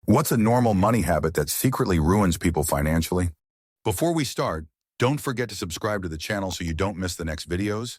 What's a normal money habit that secretly ruins people financially? Before we start, don't forget to subscribe to the channel so you don't miss the next videos.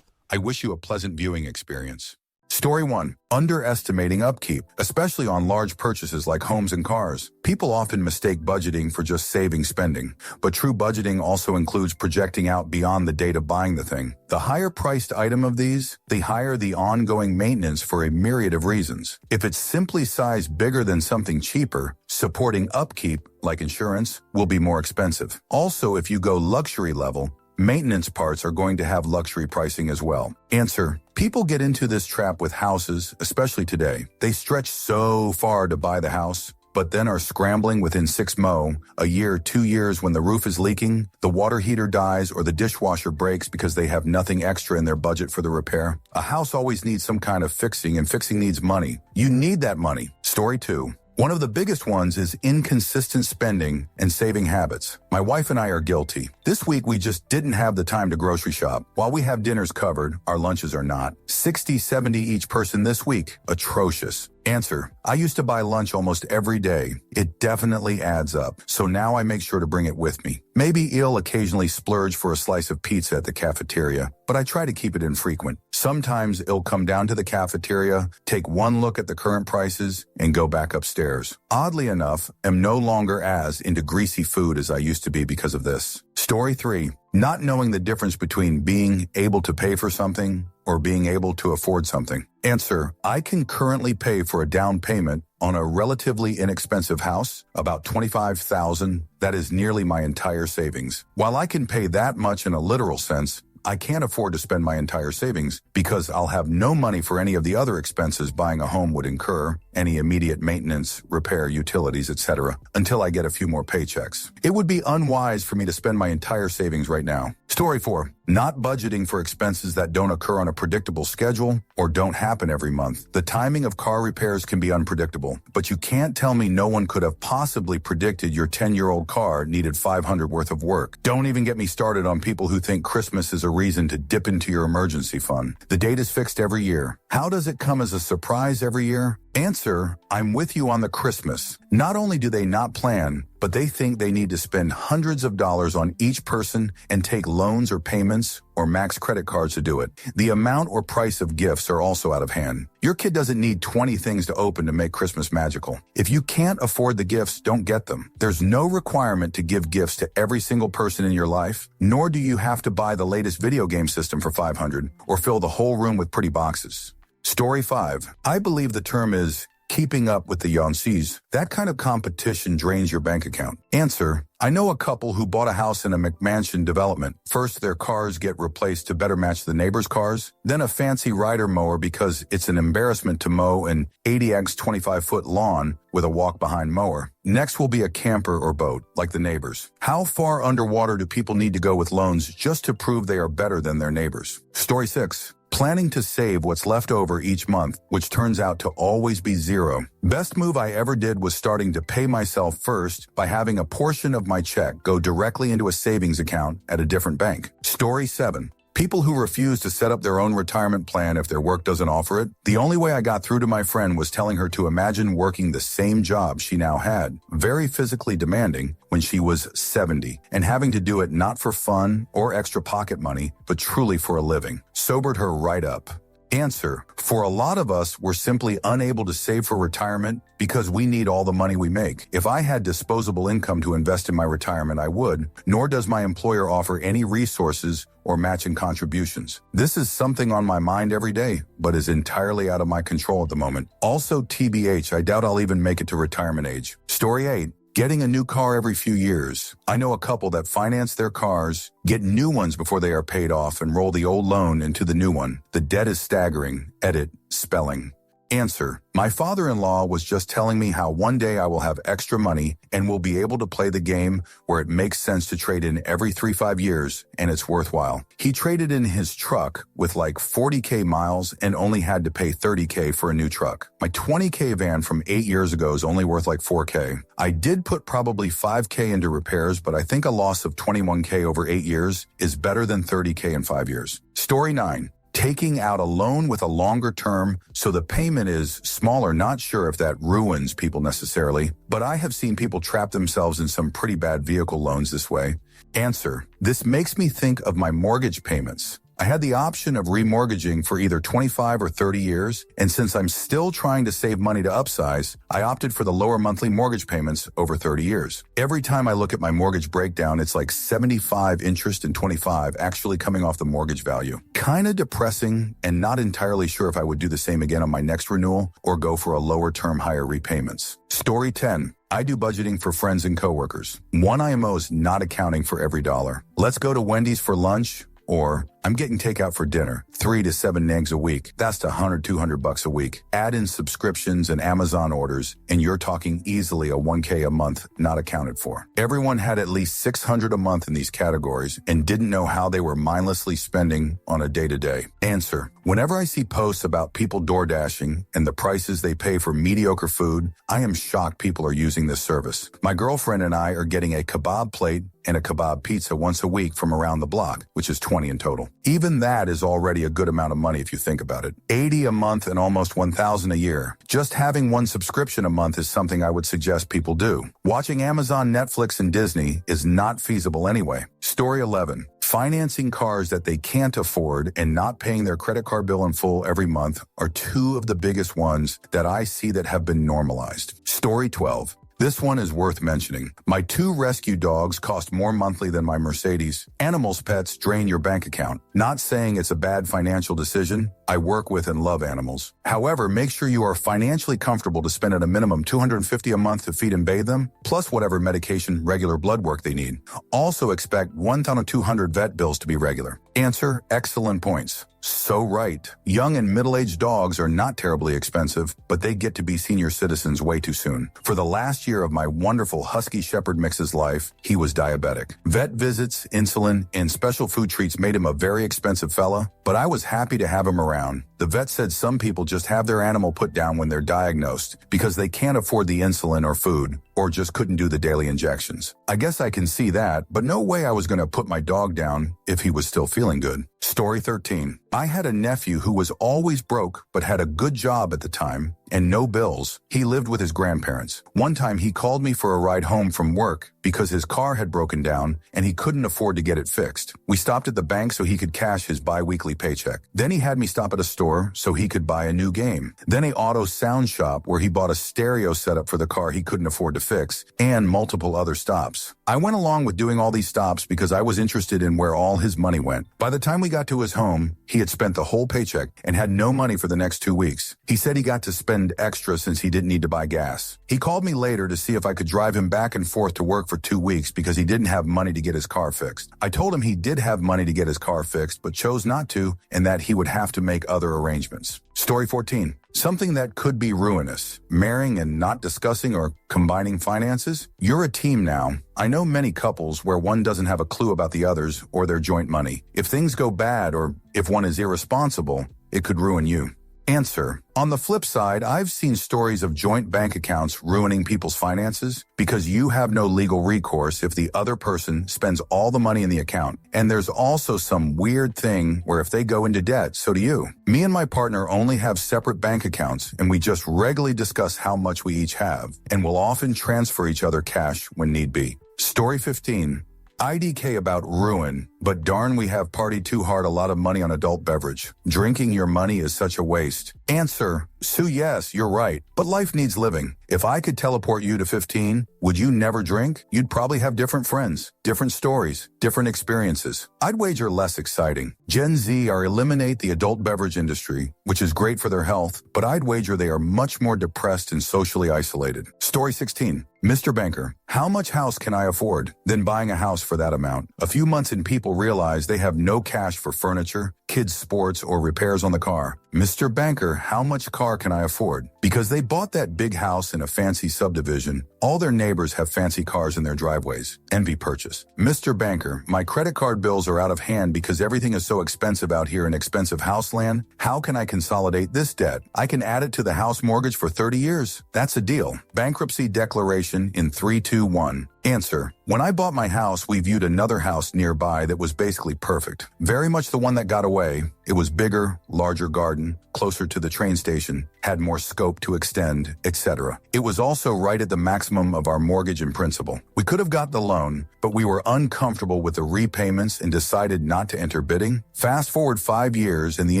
I wish you a pleasant viewing experience. Story 1. Underestimating upkeep, especially on large purchases like homes and cars. People often mistake budgeting for just saving spending, but true budgeting also includes projecting out beyond the date of buying the thing. The higher priced item of these, the higher the ongoing maintenance for a myriad of reasons. If it's simply sized bigger than something cheaper, supporting upkeep, like insurance, will be more expensive. Also, if you go luxury level, maintenance parts are going to have luxury pricing as well. Answer. People get into this trap with houses, especially today. They stretch so far to buy the house, but then are scrambling within 6 months, a year, 2 years when the roof is leaking, the water heater dies, or the dishwasher breaks because they have nothing extra in their budget for the repair. A house always needs some kind of fixing, and fixing needs money. You need that money. Story 2. One of the biggest ones is inconsistent spending and saving habits. My wife and I are guilty. This week we just didn't have the time to grocery shop. While we have dinners covered, our lunches are not. 60, 70 each person this week. Atrocious. Answer. I used to buy lunch almost every day. It definitely adds up, so now I make sure to bring it with me. Maybe I'll occasionally splurge for a slice of pizza at the cafeteria, but I try to keep it infrequent. Sometimes I'll come down to the cafeteria, take one look at the current prices, and go back upstairs. Oddly enough, I'm no longer as into greasy food as I used to be because of this. Story 3. Not knowing the difference between being able to pay for something or being able to afford something. Answer. I can currently pay for a down payment on a relatively inexpensive house, about $25,000. That is nearly my entire savings. While I can pay that much in a literal sense, I can't afford to spend my entire savings because I'll have no money for any of the other expenses buying a home would incur, any immediate maintenance, repair, utilities, etc., until I get a few more paychecks. It would be unwise for me to spend my entire savings right now. Story 4. Not budgeting for expenses that don't occur on a predictable schedule or don't happen every month. The timing of car repairs can be unpredictable, but you can't tell me no one could have possibly predicted your 10-year-old car needed $500 worth of work. Don't even get me started on people who think Christmas is a reason to dip into your emergency fund. The date is fixed every year. How does it come as a surprise every year? Answer. I'm with you on the Christmas. Not only do they not plan, but they think they need to spend hundreds of dollars on each person and take loans or payments or max credit cards to do it. The amount or price of gifts are also out of hand. Your kid doesn't need 20 things to open to make Christmas magical. If you can't afford the gifts, don't get them. There's no requirement to give gifts to every single person in your life, nor do you have to buy the latest video game system for $500 or fill the whole room with pretty boxes. Story 5. I believe the term is keeping up with the Youngsters. That kind of competition drains your bank account. Answer. I know a couple who bought a house in a McMansion development. First, their cars get replaced to better match the neighbors' cars, then a fancy rider mower because it's an embarrassment to mow an 80x 25-foot lawn with a walk-behind mower. Next will be a camper or boat, like the neighbors. How far underwater do people need to go with loans just to prove they are better than their neighbors? Story 6. Planning to save what's left over each month, which turns out to always be zero. Best move I ever did was starting to pay myself first by having a portion of my check go directly into a savings account at a different bank. Story 7. People who refuse to set up their own retirement plan if their work doesn't offer it. The only way I got through to my friend was telling her to imagine working the same job she now had, very physically demanding, when she was 70, and having to do it not for fun or extra pocket money, but truly for a living. Sobered her right up. Answer. For a lot of us, we're simply unable to save for retirement because we need all the money we make. If I had disposable income to invest in my retirement, I would, nor does my employer offer any resources or matching contributions. This is something on my mind every day, but is entirely out of my control at the moment. Also, TBH, I doubt I'll even make it to retirement age. Story 8. Getting a new car every few years. I know a couple that finance their cars, get new ones before they are paid off, and roll the old loan into the new one. The debt is staggering. Edit. Spelling. Answer. My father-in-law was just telling me how one day I will have extra money and will be able to play the game where it makes sense to trade in every 3-5 years and it's worthwhile. He traded in his truck with like 40K miles and only had to pay 30K for a new truck. My 20K van from 8 years ago is only worth like 4K. I did put probably 5K into repairs, but I think a loss of 21K over 8 years is better than 30K in 5 years. Story 9. Taking out a loan with a longer term so the payment is smaller. Not sure if that ruins people necessarily, but I have seen people trap themselves in some pretty bad vehicle loans this way. Answer: this makes me think of my mortgage payments. I had the option of remortgaging for either 25 or 30 years, and since I'm still trying to save money to upsize, I opted for the lower monthly mortgage payments over 30 years. Every time I look at my mortgage breakdown, it's like 75 interest and 25 actually coming off the mortgage value. Kinda depressing, and not entirely sure if I would do the same again on my next renewal or go for a lower term, higher repayments. Story 10. I do budgeting for friends and coworkers. One IMO is not accounting for every dollar. Let's go to Wendy's for lunch, or I'm getting takeout for dinner, 3 to 7 nags a week. That's $100, $200 a week. Add in subscriptions and Amazon orders, and you're talking easily a $1K a month not accounted for. Everyone had at least $600 a month in these categories and didn't know how they were mindlessly spending on a day-to-day. Answer: whenever I see posts about people door dashing and the prices they pay for mediocre food, I am shocked people are using this service. My girlfriend and I are getting a kebab plate and a kebab pizza once a week from around the block, which is 20 in total. Even that is already a good amount of money if you think about it. 80 a month and almost 1,000 a year. Just having one subscription a month is something I would suggest people do. Watching Amazon, Netflix, and Disney is not feasible anyway. Story 11. Financing cars that they can't afford and not paying their credit card bill in full every month are two of the biggest ones that I see that have been normalized. Story 12. This one is worth mentioning. My 2 rescue dogs cost more monthly than my Mercedes. Animals pets drain your bank account. Not saying it's a bad financial decision. I work with and love animals. However, make sure you are financially comfortable to spend at a minimum $250 a month to feed and bathe them, plus whatever medication, regular blood work they need. Also expect 1,200 vet bills to be regular. Answer: excellent points. So right. Young and middle-aged dogs are not terribly expensive, but they get to be senior citizens way too soon. For the last year of my wonderful Husky Shepherd mix's life, he was diabetic. Vet visits, insulin, and special food treats made him a very expensive fella, but I was happy to have him around. The vet said some people just have their animal put down when they're diagnosed because they can't afford the insulin or food, or just couldn't do the daily injections. I guess I can see that, but no way I was going to put my dog down if he was still feeling good. Story 13. I had a nephew who was always broke but had a good job at the time and no bills. He lived with his grandparents. One time he called me for a ride home from work because his car had broken down and he couldn't afford to get it fixed. We stopped at the bank so he could cash his bi-weekly paycheck. Then he had me stop at a store so he could buy a new game. Then a auto sound shop where he bought a stereo setup for the car he couldn't afford to fix, and multiple other stops. I went along with doing all these stops because I was interested in where all his money went. By the time we got to his home, he had spent the whole paycheck and had no money for the next 2 weeks. He said he got to spend extra since he didn't need to buy gas. He called me later to see if I could drive him back and forth to work for 2 weeks because he didn't have money to get his car fixed. I told him he did have money to get his car fixed, but chose not to, and that he would have to make other arrangements. Story 14. Something that could be ruinous. Marrying and not discussing or combining finances? You're a team now. I know many couples where one doesn't have a clue about the others or their joint money. If things go bad or if one is irresponsible, it could ruin you. Answer. On the flip side, I've seen stories of joint bank accounts ruining people's finances because you have no legal recourse if the other person spends all the money in the account. And there's also some weird thing where if they go into debt, so do you. Me and my partner only have separate bank accounts, and we just regularly discuss how much we each have, and will often transfer each other cash when need be. Story 15. IDK about ruin, but darn, we have partied too hard a lot of money on adult beverage. Drinking your money is such a waste. Answer. Sue, yes, you're right, but life needs living. If I could teleport you to 15, would you never drink? You'd probably have different friends, different stories, different experiences. I'd wager less exciting. Gen Z are eliminate the adult beverage industry, which is great for their health, but I'd wager they are much more depressed and socially isolated. Story 16. Mr. Banker, how much house can I afford? Then buying a house for that amount. A few months and people realize they have no cash for furniture, kids' sports, or repairs on the car. Mr. Banker, how much car can I afford? Because they bought that big house in a fancy subdivision, all their neighbors have fancy cars in their driveways. Envy purchase. Mr. Banker, my credit card bills are out of hand because everything is so expensive out here in expensive house land. How can I consolidate this debt? I can add it to the house mortgage for 30 years. That's a deal. Bankruptcy declaration in 3, 2, 1. Answer. When I bought my house, we viewed another house nearby that was basically perfect. Very much the one that got away. It was bigger, larger garden, closer to the train station, had more scope to extend, etc. It was also right at the maximum of our mortgage in principal. We could have got the loan, but we were uncomfortable with the repayments and decided not to enter bidding. Fast forward 5 years and the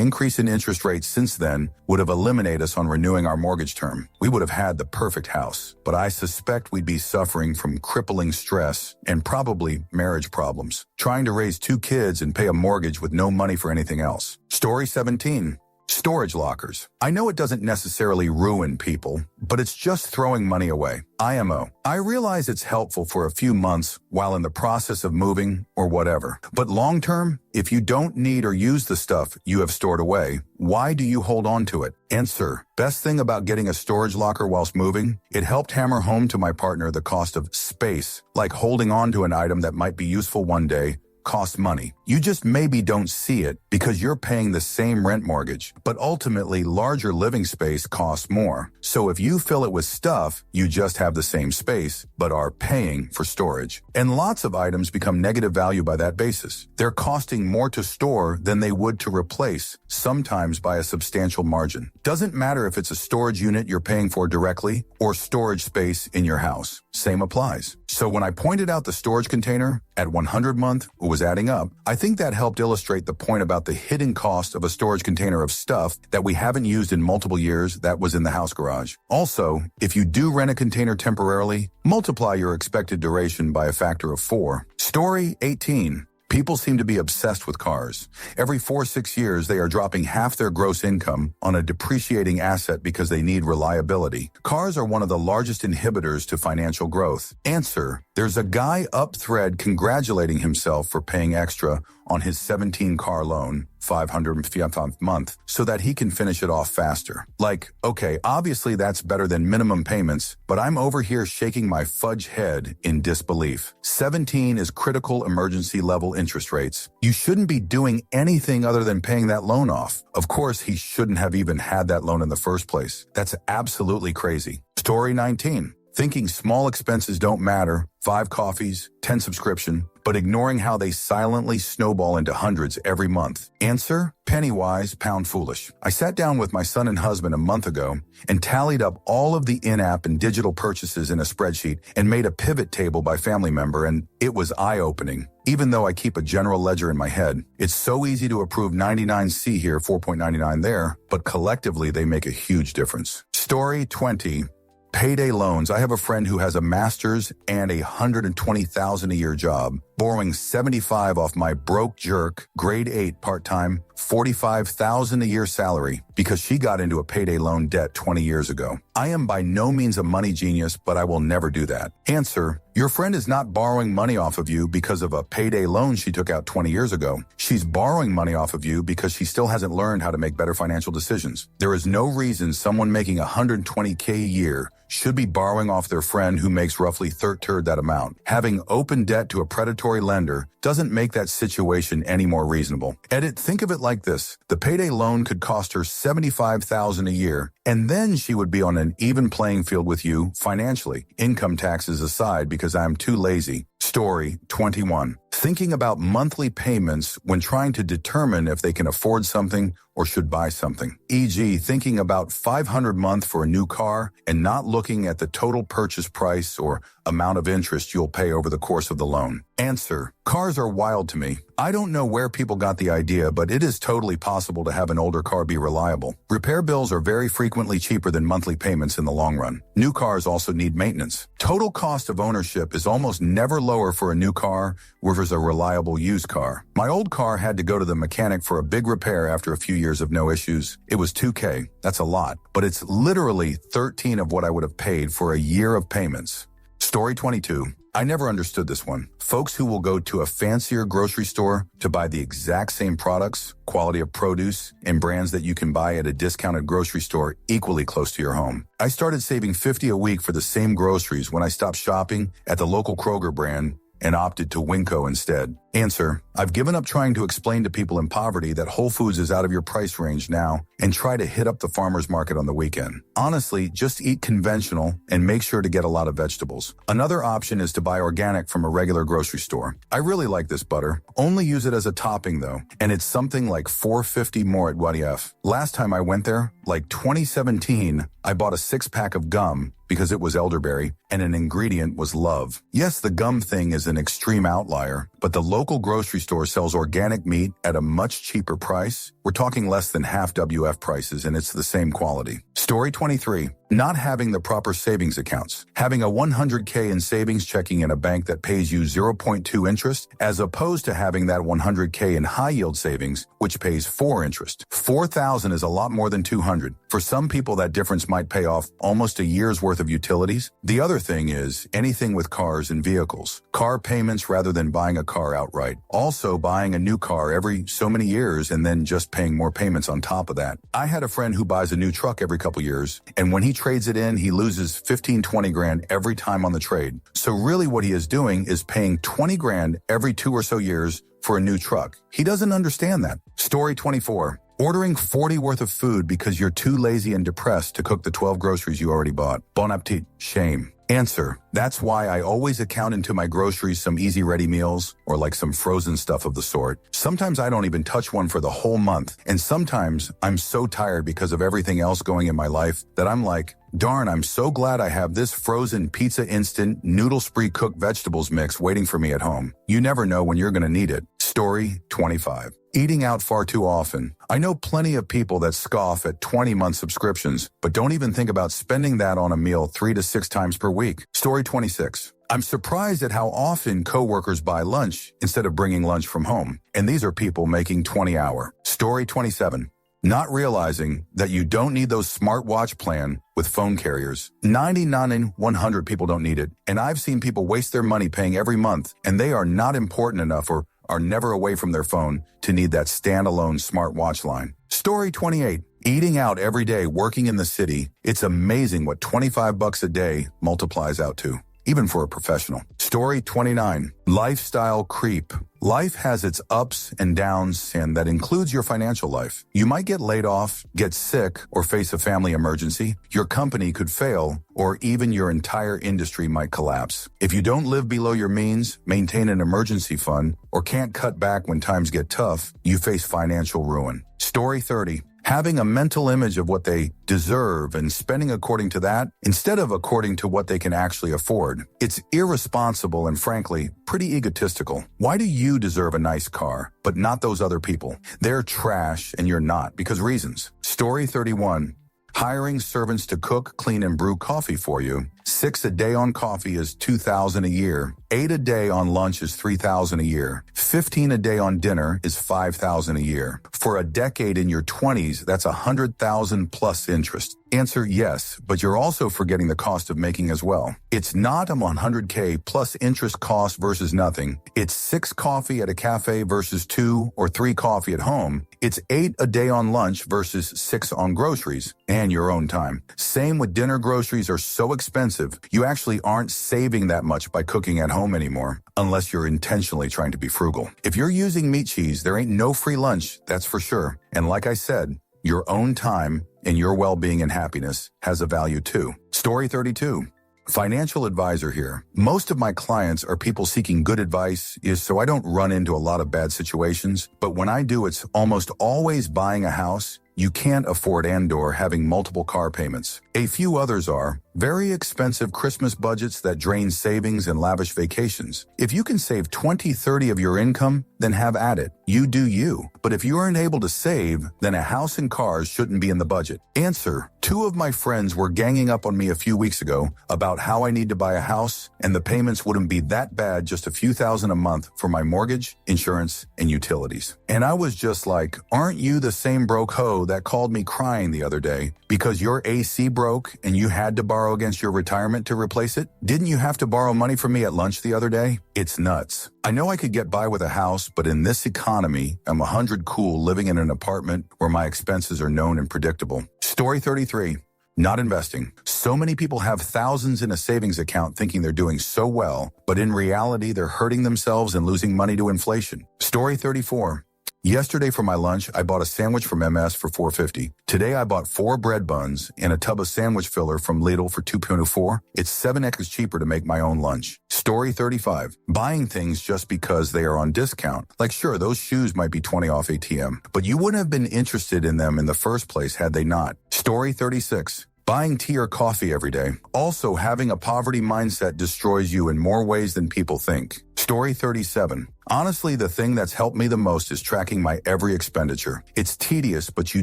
increase in interest rates since then would have eliminated us on renewing our mortgage term. We would have had the perfect house, but I suspect we'd be suffering from crippling stress and probably marriage problems, trying to raise 2 kids and pay a mortgage with no money for anything else. Story 17. Storage lockers. I know it doesn't necessarily ruin people, but it's just throwing money away. IMO. I realize it's helpful for a few months while in the process of moving or whatever. But long term, if you don't need or use the stuff you have stored away, why do you hold on to it? Answer. Best thing about getting a storage locker whilst moving, it helped hammer home to my partner the cost of space, like holding on to an item that might be useful one day, cost money. You just maybe don't see it because you're paying the same rent mortgage, but ultimately larger living space costs more. So if you fill it with stuff, you just have the same space, but are paying for storage. And lots of items become negative value by that basis. They're costing more to store than they would to replace, sometimes by a substantial margin. Doesn't matter if it's a storage unit you're paying for directly or storage space in your house. Same applies. So when I pointed out the storage container at 100 month was adding up, I think that helped illustrate the point about the hidden cost of a storage container of stuff that we haven't used in multiple years that was in the house garage. Also, if you do rent a container temporarily, multiply your expected duration by a factor of 4. Story 18. People seem to be obsessed with cars. Every 4-6 years, they are dropping half their gross income on a depreciating asset because they need reliability. Cars are one of the largest inhibitors to financial growth. Answer. There's a guy up Thread congratulating himself for paying extra on his 17-car loan, $500 a month, so that he can finish it off faster. Like, okay, obviously that's better than minimum payments, but I'm over here shaking my fudge head in disbelief. 17 is critical emergency level interest rates. You shouldn't be doing anything other than paying that loan off. Of course, he shouldn't have even had that loan in the first place. That's absolutely crazy. Story 19. Thinking small expenses don't matter, 5 coffees, 10 subscription, but ignoring how they silently snowball into hundreds every month. Answer, penny wise, pound foolish. I sat down with my son and husband a month ago and tallied up all of the in-app and digital purchases in a spreadsheet and made a pivot table by family member, and it was eye-opening. Even though I keep a general ledger in my head, it's so easy to approve 99C here, 4.99 there, but collectively they make a huge difference. Story 20. Payday loans. I have a friend who has a master's and a $120,000 a year job, borrowing $75 off my broke jerk, grade 8 part-time, $45,000 a year salary because she got into a payday loan debt 20 years ago. I am by no means a money genius, but I will never do that. Answer. Your friend is not borrowing money off of you because of a payday loan she took out 20 years ago. She's borrowing money off of you because she still hasn't learned how to make better financial decisions. There is no reason someone making $120K a year should be borrowing off their friend who makes roughly third that amount. Having open debt to a predatory lender doesn't make that situation any more reasonable. Edit, think of it like this. The payday loan could cost her $75,000 a year, and then she would be on an even playing field with you financially, income taxes aside, because I'm too lazy. Story 21. Thinking about monthly payments when trying to determine if they can afford something or should buy something. E.g., thinking about $500 a month for a new car and not looking at the total purchase price or amount of interest you'll pay over the course of the loan. Answer. Cars are wild to me. I don't know where people got the idea, but it is totally possible to have an older car be reliable. Repair bills are very frequently cheaper than monthly payments in the long run. New cars also need maintenance. Total cost of ownership is almost never lower for a new car versus a reliable used car. My old car had to go to the mechanic for a big repair after a few years of no issues. It was $2K. That's a lot, but it's literally 13 of what I would have paid for a year of payments. Story 22. I never understood this one. Folks who will go to a fancier grocery store to buy the exact same products, quality of produce, and brands that you can buy at a discounted grocery store equally close to your home. I started saving $50 a week for the same groceries when I stopped shopping at the local Kroger brand and opted to Winco instead. Answer: I've given up trying to explain to people in poverty that Whole Foods is out of your price range now and try to hit up the farmer's market on the weekend. Honestly, just eat conventional and make sure to get a lot of vegetables. Another option is to buy organic from a regular grocery store. I really like this butter. Only use it as a topping though, and it's something like $4.50 more at WDF. Last time I went there, like 2017, I bought a 6-pack of gum because it was elderberry and an ingredient was love. Yes, the gum thing is an extreme outlier, but the local grocery store sells organic meat at a much cheaper price. We're talking less than half WF prices, and it's the same quality. Story 23. Not having the proper savings accounts. Having a $100K in savings checking in a bank that pays you 0.2 interest, as opposed to having that $100K in high-yield savings, which pays 4 interest. $4,000 is a lot more than $200. For some people, that difference might pay off almost a year's worth of utilities. The other thing is anything with cars and vehicles. Car payments rather than buying a car outright. Also, buying a new car every so many years and then just paying more payments on top of that. I had a friend who buys a new truck every couple years, and when he trades it in, he loses 15-20 grand every time on the trade. So really what he is doing is paying 20 grand every 2 or so years for a new truck. He doesn't understand that. Story 24. Ordering 40 worth of food because you're too lazy and depressed to cook the 12 groceries you already bought. Bon appetit. Shame. Answer: that's why I always account into my groceries some easy ready meals or like some frozen stuff of the sort. Sometimes I don't even touch one for the whole month, and sometimes I'm so tired because of everything else going in my life that I'm like, darn, I'm so glad I have this frozen pizza instant noodle spree cooked vegetables mix waiting for me at home. You never know when you're going to need it. Story 25. Eating out far too often. I know plenty of people that scoff at 20-month subscriptions, but don't even think about spending that on a meal 3 to 6 times per week. Story 26. I'm surprised at how often coworkers buy lunch instead of bringing lunch from home. And these are people making 20-hour. Story 27. Not realizing that you don't need those smartwatch plan with phone carriers. 99 in 100 people don't need it. And I've seen people waste their money paying every month, and they are not important enough or are never away from their phone to need that standalone smartwatch line. Story 28. Eating out every day, working in the city. It's amazing what $25 a day multiplies out to, even for a professional. Story 29. Lifestyle creep. Life has its ups and downs, and that includes your financial life. You might get laid off, get sick, or face a family emergency. Your company could fail, or even your entire industry might collapse. If you don't live below your means, maintain an emergency fund, or can't cut back when times get tough, you face financial ruin. Story 30. Having a mental image of what they deserve and spending according to that instead of according to what they can actually afford. It's irresponsible and frankly, pretty egotistical. Why do you deserve a nice car, but not those other people? They're trash and you're not, because reasons. Story 31. Hiring servants to cook, clean, and brew coffee for you. 6 a day on coffee is $2,000 a year. 8 a day on lunch is $3,000 a year. 15 a day on dinner is $5,000 a year. For a decade in your 20s, that's $100,000 plus interest. Answer: yes, but you're also forgetting the cost of making as well. It's not a $100K plus interest cost versus nothing. It's 6 coffee at a cafe versus 2 or 3 coffee at home. It's 8 a day on lunch versus 6 on groceries and your own time. Same with dinner. Groceries are so expensive, you actually aren't saving that much by cooking at home anymore, unless you're intentionally trying to be frugal. If you're using meat cheese, there ain't no free lunch, that's for sure. And like I said, your own time and your well-being and happiness has a value too. Story 32. Financial advisor here. Most of my clients are people seeking good advice, so I don't run into a lot of bad situations. But when I do, it's almost always buying a house you can't afford and/or having multiple car payments. A few others are very expensive Christmas budgets that drain savings and lavish vacations. If you can save 20-30 of your income, then have at it. You do you. But if you aren't able to save, then a house and cars shouldn't be in the budget. Answer: Two of my friends were ganging up on me a few weeks ago about how I need to buy a house and the payments wouldn't be that bad, just a few thousand a month for my mortgage, insurance, and utilities. And I was just like, aren't you the same broke hoe that called me crying the other day because your AC broke and you had to borrow against your retirement to replace it? Didn't you have to borrow money from me at lunch the other day? It's nuts. I know I could get by with a house, but in this economy, I'm 100 cool living in an apartment where my expenses are known and predictable. Story 33. Not investing. So many people have thousands in a savings account thinking they're doing so well, but in reality, they're hurting themselves and losing money to inflation. Story 34. Yesterday for my lunch, I bought a sandwich from MS for $4.50. Today I bought 4 bread buns and a tub of sandwich filler from Lidl for $2.24. It's 7x cheaper to make my own lunch. Story 35. Buying things just because they are on discount. Like sure, those shoes might be 20 off ATM, but you wouldn't have been interested in them in the first place had they not. Story 36. Buying tea or coffee every day. Also, having a poverty mindset destroys you in more ways than people think. Story 37. Honestly, the thing that's helped me the most is tracking my every expenditure. It's tedious, but you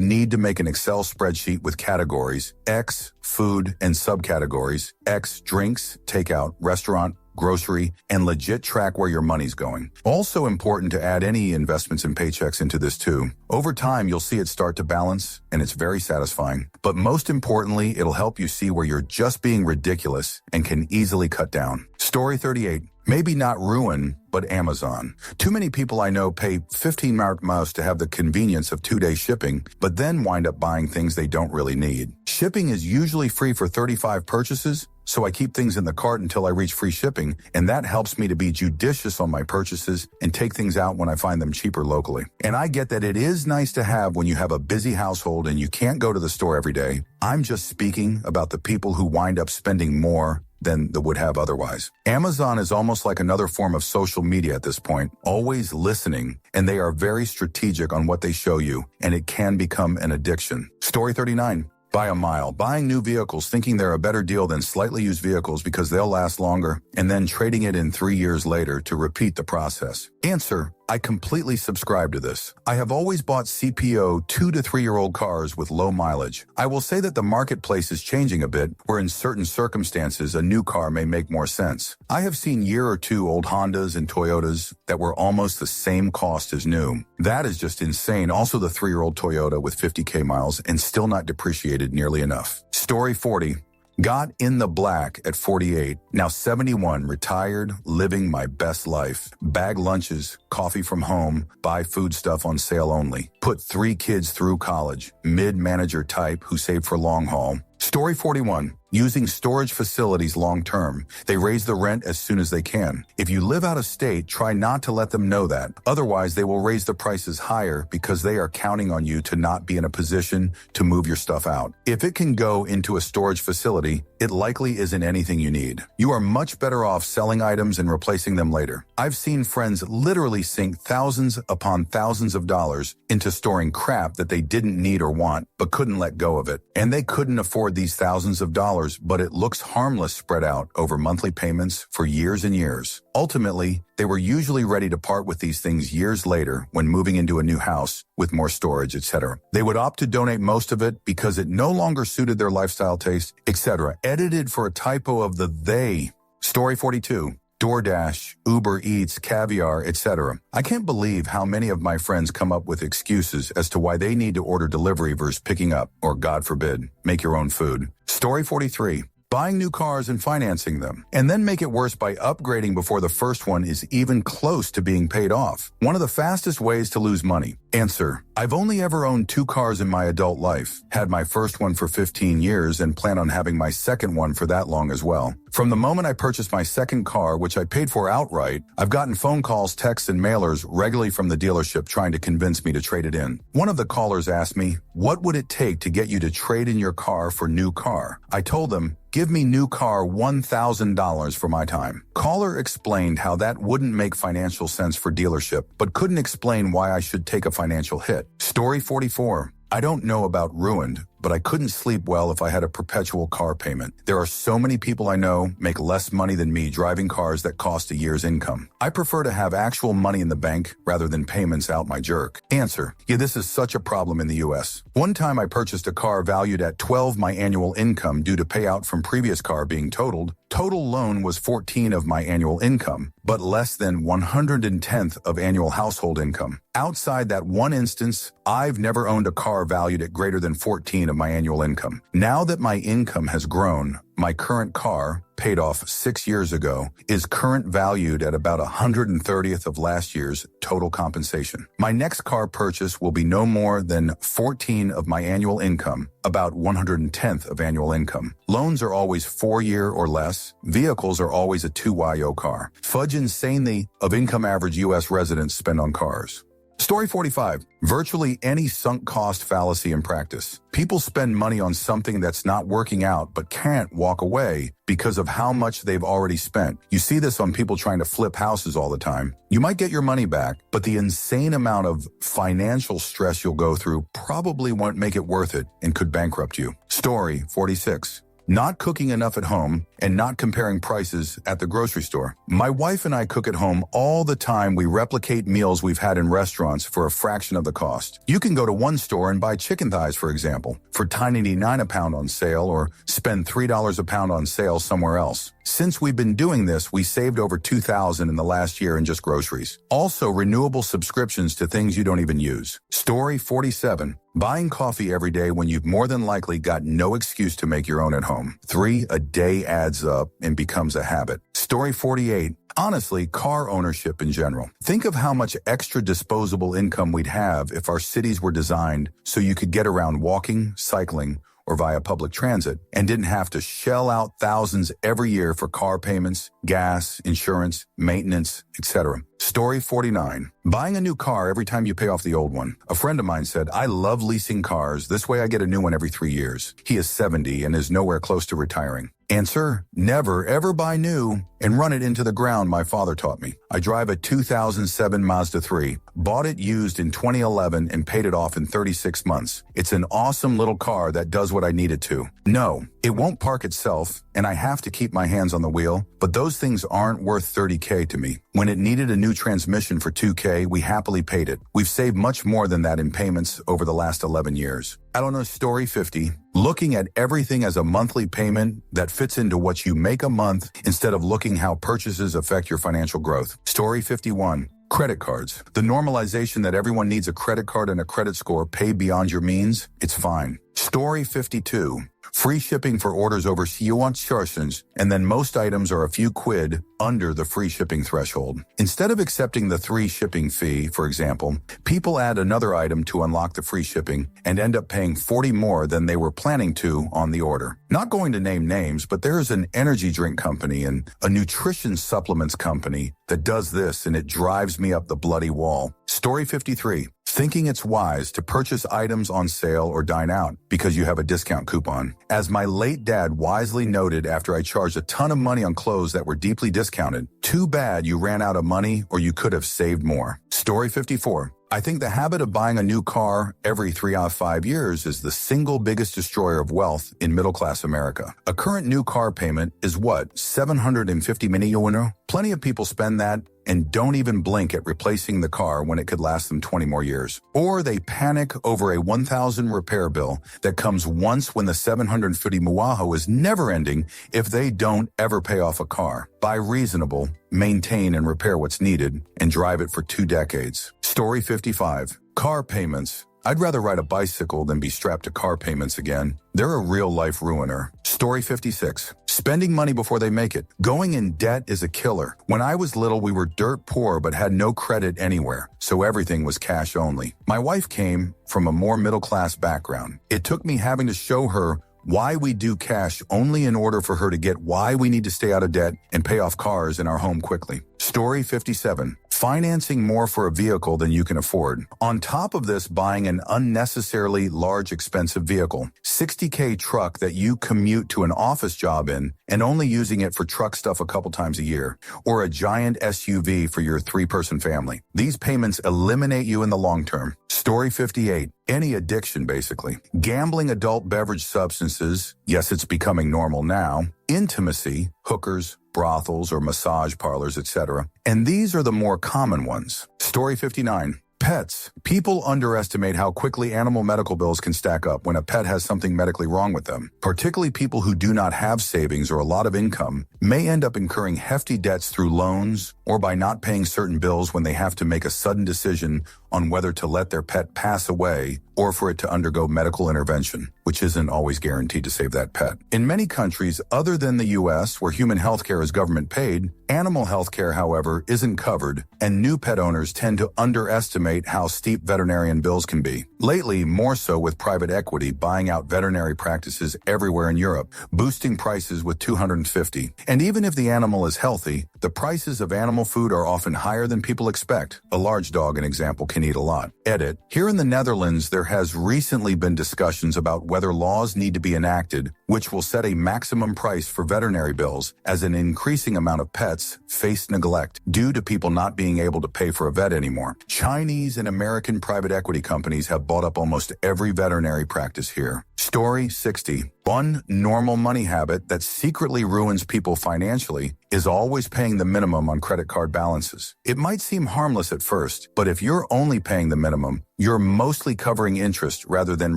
need to make an Excel spreadsheet with categories: X, food, and subcategories, X, drinks, takeout, restaurant, grocery, and legit track where your money's going. Also important to add any investments and paychecks into this too. Over time, you'll see it start to balance, and it's very satisfying. But most importantly, it'll help you see where you're just being ridiculous and can easily cut down. Story 38. Maybe not ruin, but Amazon. Too many people I know pay $15 to have the convenience of 2-day shipping, but then wind up buying things they don't really need. Shipping is usually free for 35 purchases, so I keep things in the cart until I reach free shipping, and that helps me to be judicious on my purchases and take things out when I find them cheaper locally. And I get that it is nice to have when you have a busy household and you can't go to the store every day. I'm just speaking about the people who wind up spending more than they would have otherwise. Amazon is almost like another form of social media at this point, always listening, and they are very strategic on what they show you, and it can become an addiction. Story 39. By a mile. Buying new vehicles thinking they're a better deal than slightly used vehicles because they'll last longer, and then trading it in 3 years later to repeat the process. Answer. I completely subscribe to this. I have always bought CPO 2 to 3-year-old cars with low mileage. I will say that the marketplace is changing a bit, where in certain circumstances a new car may make more sense. I have seen year or two old Hondas and Toyotas that were almost the same cost as new. That is just insane. Also the 3-year-old Toyota with 50K miles and still not depreciated nearly enough. Story 40. Got in the black at 48, now 71, retired, living my best life. Bag lunches, coffee from home, buy food stuff on sale only. Put 3 kids through college, mid-manager type who saved for long haul. Story 41. Using storage facilities long-term. They raise the rent as soon as they can. If you live out of state, try not to let them know that. Otherwise, they will raise the prices higher because they are counting on you to not be in a position to move your stuff out. If it can go into a storage facility, it likely isn't anything you need. You are much better off selling items and replacing them later. I've seen friends literally sink thousands upon thousands of dollars into storing crap that they didn't need or want, but couldn't let go of it. And they couldn't afford these thousands of dollars, but it looks harmless spread out over monthly payments for years and years. Ultimately, they were usually ready to part with these things years later when moving into a new house with more storage, etc. They would opt to donate most of it because it no longer suited their lifestyle taste, etc. Edited for a typo of the they. Story 42. DoorDash, Uber Eats, Caviar, etc. I can't believe how many of my friends come up with excuses as to why they need to order delivery versus picking up, or God forbid, make your own food. Story 43. Buying new cars and financing them, and then make it worse by upgrading before the first one is even close to being paid off. One of the fastest ways to lose money. Answer. I've only ever owned 2 cars in my adult life. Had my first one for 15 years and plan on having my second one for that long as well. From the moment I purchased my second car, which I paid for outright, I've gotten phone calls, texts, and mailers regularly from the dealership trying to convince me to trade it in. One of the callers asked me, what would it take to get you to trade in your car for new car? I told them, give me new car $1,000 for my time. Caller explained how that wouldn't make financial sense for dealership, but couldn't explain why I should take a financial hit. Story 44. I don't know about ruined, but I couldn't sleep well if I had a perpetual car payment. There are so many people I know make less money than me driving cars that cost a year's income. I prefer to have actual money in the bank rather than payments out my jerk. Answer: yeah, this is such a problem in the US. One time I purchased a car valued at 12 my annual income due to payout from previous car being totaled. Total loan was 14 of my annual income, but less than 110th of annual household income. Outside that one instance, I've never owned a car valued at greater than 14 of my annual income. Now that my income has grown, my current car, paid off 6 years ago, is current valued at about 130th of last year's total compensation. My next car purchase will be no more than 14 of my annual income, about 110th of annual income. Loans are always 4-year or less. Vehicles are always a 2YO car. Fudge insanely of income average U.S. residents spend on cars. Story 45. Virtually any sunk cost fallacy in practice. People spend money on something that's not working out but can't walk away because of how much they've already spent. You see this on people trying to flip houses all the time. You might get your money back, but the insane amount of financial stress you'll go through probably won't make it worth it and could bankrupt you. Story 46. Not cooking enough at home and not comparing prices at the grocery store. My wife and I cook at home all the time. We replicate meals we've had in restaurants for a fraction of the cost. You can go to one store and buy chicken thighs, for example, for $9.99 a pound on sale, or spend $3 a pound on sale somewhere else. Since we've been doing this, we saved over $2,000 in the last year in just groceries. Also, renewable subscriptions to things you don't even use. Story 47. Buying coffee every day when you've more than likely got no excuse to make your own at home. 3 a day adds up and becomes a habit. Story 48. Honestly, car ownership in general. Think of how much extra disposable income we'd have if our cities were designed so you could get around walking, cycling, or via public transit, and didn't have to shell out thousands every year for car payments, gas, insurance, maintenance, etc. Story 49. Buying a new car every time you pay off the old one. A friend of mine said, I love leasing cars. This way I get a new one every 3 years. He is 70 and is nowhere close to retiring. Answer: never ever buy new and run it into the ground, my father taught me. I drive a 2007 Mazda 3, bought it used in 2011 and paid it off in 36 months. It's an awesome little car that does what I need it to. No, it won't park itself and I have to keep my hands on the wheel, but those things aren't worth $30K to me. When it needed a new transmission for $2K, we happily paid it. We've saved much more than that in payments over the last 11 years. I don't know, story 50. Looking at everything as a monthly payment that fits into what you make a month instead of looking how purchases affect your financial growth. Story 51. Credit cards. The normalization that everyone needs a credit card and a credit score pay beyond your means, it's fine. Story 52. Free shipping for orders over $1,000, and then most items are a few quid under the free shipping threshold. Instead of accepting the 3 shipping fee, for example, people add another item to unlock the free shipping and end up paying 40 more than they were planning to on the order. Not going to name names, but there's an energy drink company and a nutrition supplements company that does this, and it drives me up the bloody wall. Story 53. Thinking it's wise to purchase items on sale or dine out because you have a discount coupon. As my late dad wisely noted after I charged a ton of money on clothes that were deeply discounted, too bad you ran out of money or you could have saved more. Story 54. I think the habit of buying a new car every 3 out of 5 years is the single biggest destroyer of wealth in middle-class America. A current new car payment is what, $750 million? Plenty of people spend that and don't even blink at replacing the car when it could last them 20 more years. Or they panic over a $1,000 repair bill that comes once when the $750 muajo is never ending if they don't ever pay off a car. Buy reasonable, maintain and repair what's needed, and drive it for 2 decades. Story 55. Car payments. I'd rather ride a bicycle than be strapped to car payments again. They're a real-life ruiner. Story 56. Spending money before they make it. Going in debt is a killer. When I was little, we were dirt poor but had no credit anywhere, so everything was cash only. My wife came from a more middle-class background. It took me having to show her why we do cash only in order for her to get why we need to stay out of debt and pay off cars in our home quickly. Story 57. Financing more for a vehicle than you can afford. On top of this, buying an unnecessarily large, expensive vehicle. $60K truck that you commute to an office job in and only using it for truck stuff a couple times a year. Or a giant SUV for your 3-person family. These payments eliminate you in the long term. Story 58. Any addiction, basically. Gambling, adult beverage substances, yes, it's becoming normal now. Intimacy, hookers, brothels or massage parlors, etc. And these are the more common ones. Story 59. Pets. People underestimate how quickly animal medical bills can stack up when a pet has something medically wrong with them. Particularly people who do not have savings or a lot of income may end up incurring hefty debts through loans or by not paying certain bills when they have to make a sudden decision on whether to let their pet pass away or for it to undergo medical intervention, which isn't always guaranteed to save that pet. In many countries other than the U.S., where human health care is government paid, animal health care, however, isn't covered, and new pet owners tend to underestimate how steep veterinarian bills can be. Lately, more so with private equity buying out veterinary practices everywhere in Europe, boosting prices with 250. And even if the animal is healthy, the prices of animal food are often higher than people expect. A large dog, an example, can eat a lot. Edit. Here in the Netherlands, there has recently been discussions about whether laws need to be enacted, which will set a maximum price for veterinary bills, as an increasing amount of pets face neglect due to people not being able to pay for a vet anymore. Chinese and American private equity companies have bought up almost every veterinary practice here. Story 60. One normal money habit that secretly ruins people financially is always paying the minimum on credit card balances. It might seem harmless at first, but if you're only paying the minimum, you're mostly covering interest rather than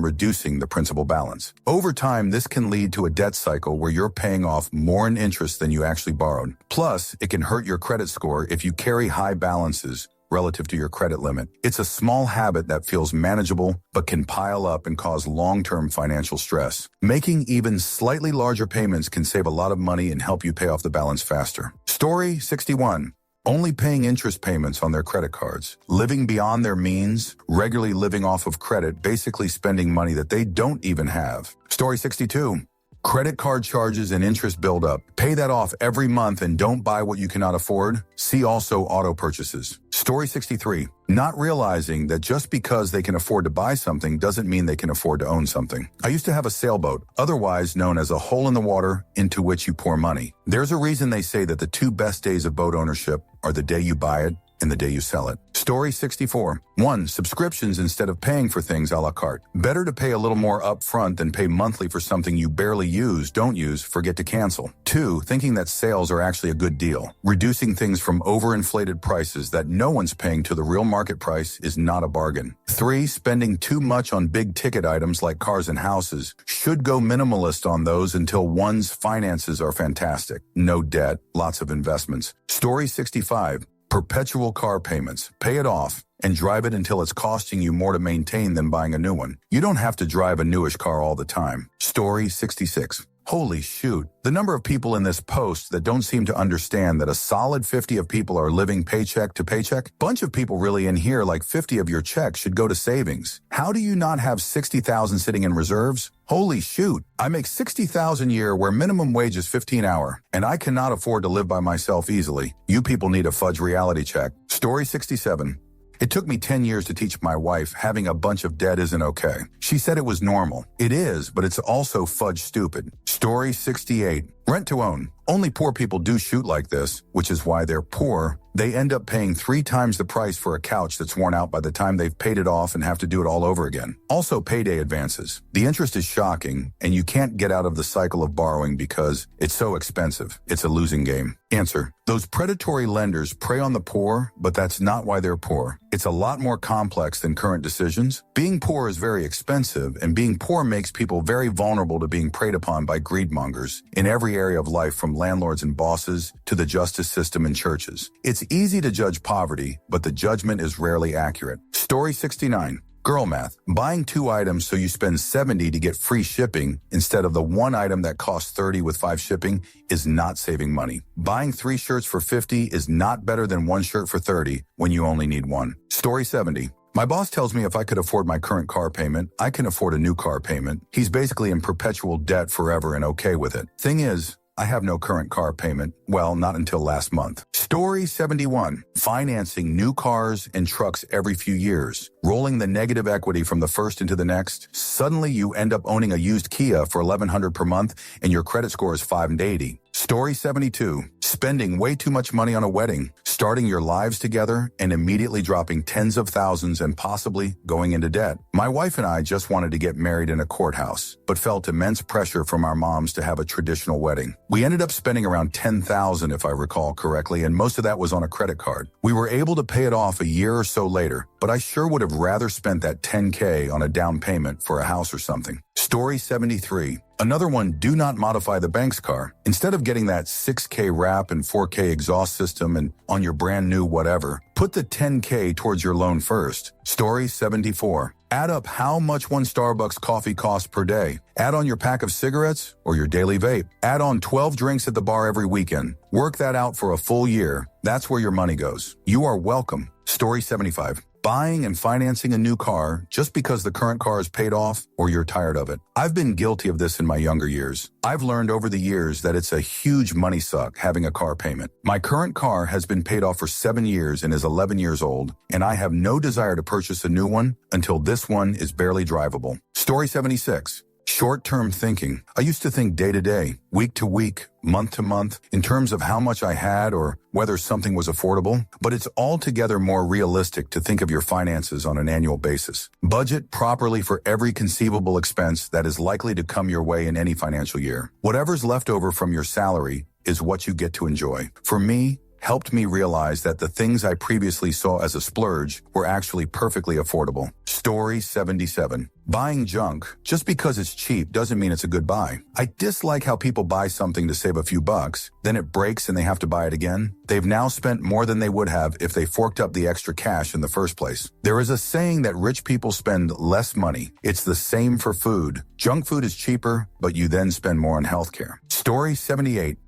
reducing the principal balance. Over time, this can lead to a debt cycle where you're paying off more in interest than you actually borrowed. Plus, it can hurt your credit score if you carry high balances relative to your credit limit. It's a small habit that feels manageable, but can pile up and cause long-term financial stress. Making even slightly larger payments can save a lot of money and help you pay off the balance faster. Story 61. Only paying interest payments on their credit cards, living beyond their means, regularly living off of credit, basically spending money that they don't even have. Story 62. Credit card charges and interest build up. Pay that off every month and don't buy what you cannot afford. See also auto purchases. Story 63. Not realizing that just because they can afford to buy something doesn't mean they can afford to own something. I used to have a sailboat, otherwise known as a hole in the water into which you pour money. There's a reason they say that the two best days of boat ownership are the day you buy it and the day you sell it. Story 64. 1. Subscriptions instead of paying for things a la carte. Better to pay a little more upfront than pay monthly for something you barely use, don't use, forget to cancel. 2. Thinking that sales are actually a good deal. Reducing things from overinflated prices that no one's paying to the real market price is not a bargain. 3. Spending too much on big ticket items like cars and houses. Should go minimalist on those until one's finances are fantastic. No debt, lots of investments. Story 65. Perpetual car payments. Pay it off and drive it until it's costing you more to maintain than buying a new one. You don't have to drive a newish car all the time. Story 66. Holy shoot. The number of people in this post that don't seem to understand that a solid 50 of people are living paycheck to paycheck. Bunch of people really in here, like 50 of your checks should go to savings. How do you not have 60,000 sitting in reserves? Holy shoot. I make 60,000 a year where minimum wage is 15 hour, and I cannot afford to live by myself easily. You people need a fudge reality check. Story 67. It took me 10 years to teach my wife having a bunch of debt isn't okay. She said it was normal. It is, but it's also fudge stupid. Story 68. Rent to own. Only poor people do shoot like this, which is why they're poor. They end up paying 3 times the price for a couch that's worn out by the time they've paid it off and have to do it all over again. Also, payday advances. The interest is shocking, and you can't get out of the cycle of borrowing because it's so expensive. It's a losing game. Answer. Those predatory lenders prey on the poor, but that's not why they're poor. It's a lot more complex than current decisions. Being poor is very expensive, and being poor makes people very vulnerable to being preyed upon by greedmongers in every area of life, from landlords and bosses to the justice system and churches. It's easy to judge poverty, but the judgment is rarely accurate. Story 69. Girl math. Buying 2 items so you spend $70 to get free shipping instead of the 1 item that costs $30 with 5 shipping is not saving money. Buying 3 shirts for $50 is not better than 1 shirt for $30 when you only need 1. Story 70. My boss tells me if I could afford my current car payment, I can afford a new car payment. He's basically in perpetual debt forever and okay with it. Thing is, I have no current car payment. Well, not until last month. Story 71. Financing new cars and trucks every few years. Rolling the negative equity from the first into the next. Suddenly you end up owning a used Kia for $1,100 per month and your credit score is 580. Story 72. Spending way too much money on a wedding. starting your lives together and immediately dropping tens of thousands and possibly going into debt. My wife and I just wanted to get married in a courthouse, but felt immense pressure from our moms to have a traditional wedding. We ended up spending around $10,000 if I recall correctly, and most of that was on a credit card. We were able to pay it off a year or so later, but I sure would have rather spent that $10K on a down payment for a house or something. Story 73. Another one, do not modify the bank's car. Instead of getting that 6K wrap and 4K exhaust system and on your brand new whatever, put the 10K towards your loan first. Story 74. Add up how much one Starbucks coffee costs per day. Add on your pack of cigarettes or your daily vape. Add on 12 drinks at the bar every weekend. Work that out for a full year. That's where your money goes. You are welcome. Story 75. Buying and financing a new car just because the current car is paid off or you're tired of it. I've been guilty of this in my younger years. I've learned over the years that it's a huge money suck having a car payment. My current car has been paid off for 7 years and is 11 years old, and I have no desire to purchase a new one until this one is barely drivable. Story 76. Short-term thinking. I used to think day to day, week to week, month to month, in terms of how much I had or whether something was affordable, but it's altogether more realistic to think of your finances on an annual basis. Budget properly for every conceivable expense that is likely to come your way in any financial year. Whatever's left over from your salary is what you get to enjoy. For me, helped me realize that the things I previously saw as a splurge were actually perfectly affordable. Story 77. Buying junk just because it's cheap doesn't mean it's a good buy. I dislike how people buy something to save a few bucks, then it breaks and they have to buy it again. They've now spent more than they would have if they forked up the extra cash in the first place. There is a saying that rich people spend less money. It's the same for food. Junk food is cheaper, but you then spend more on healthcare. Story 78.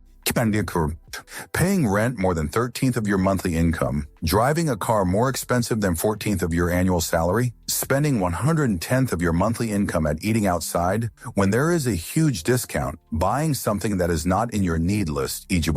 Paying rent more than 1/13 of your monthly income, driving a car more expensive than 1/14 of your annual salary, spending 1/110th of your monthly income at eating outside, when there is a huge discount, buying something that is not in your need list, e.g.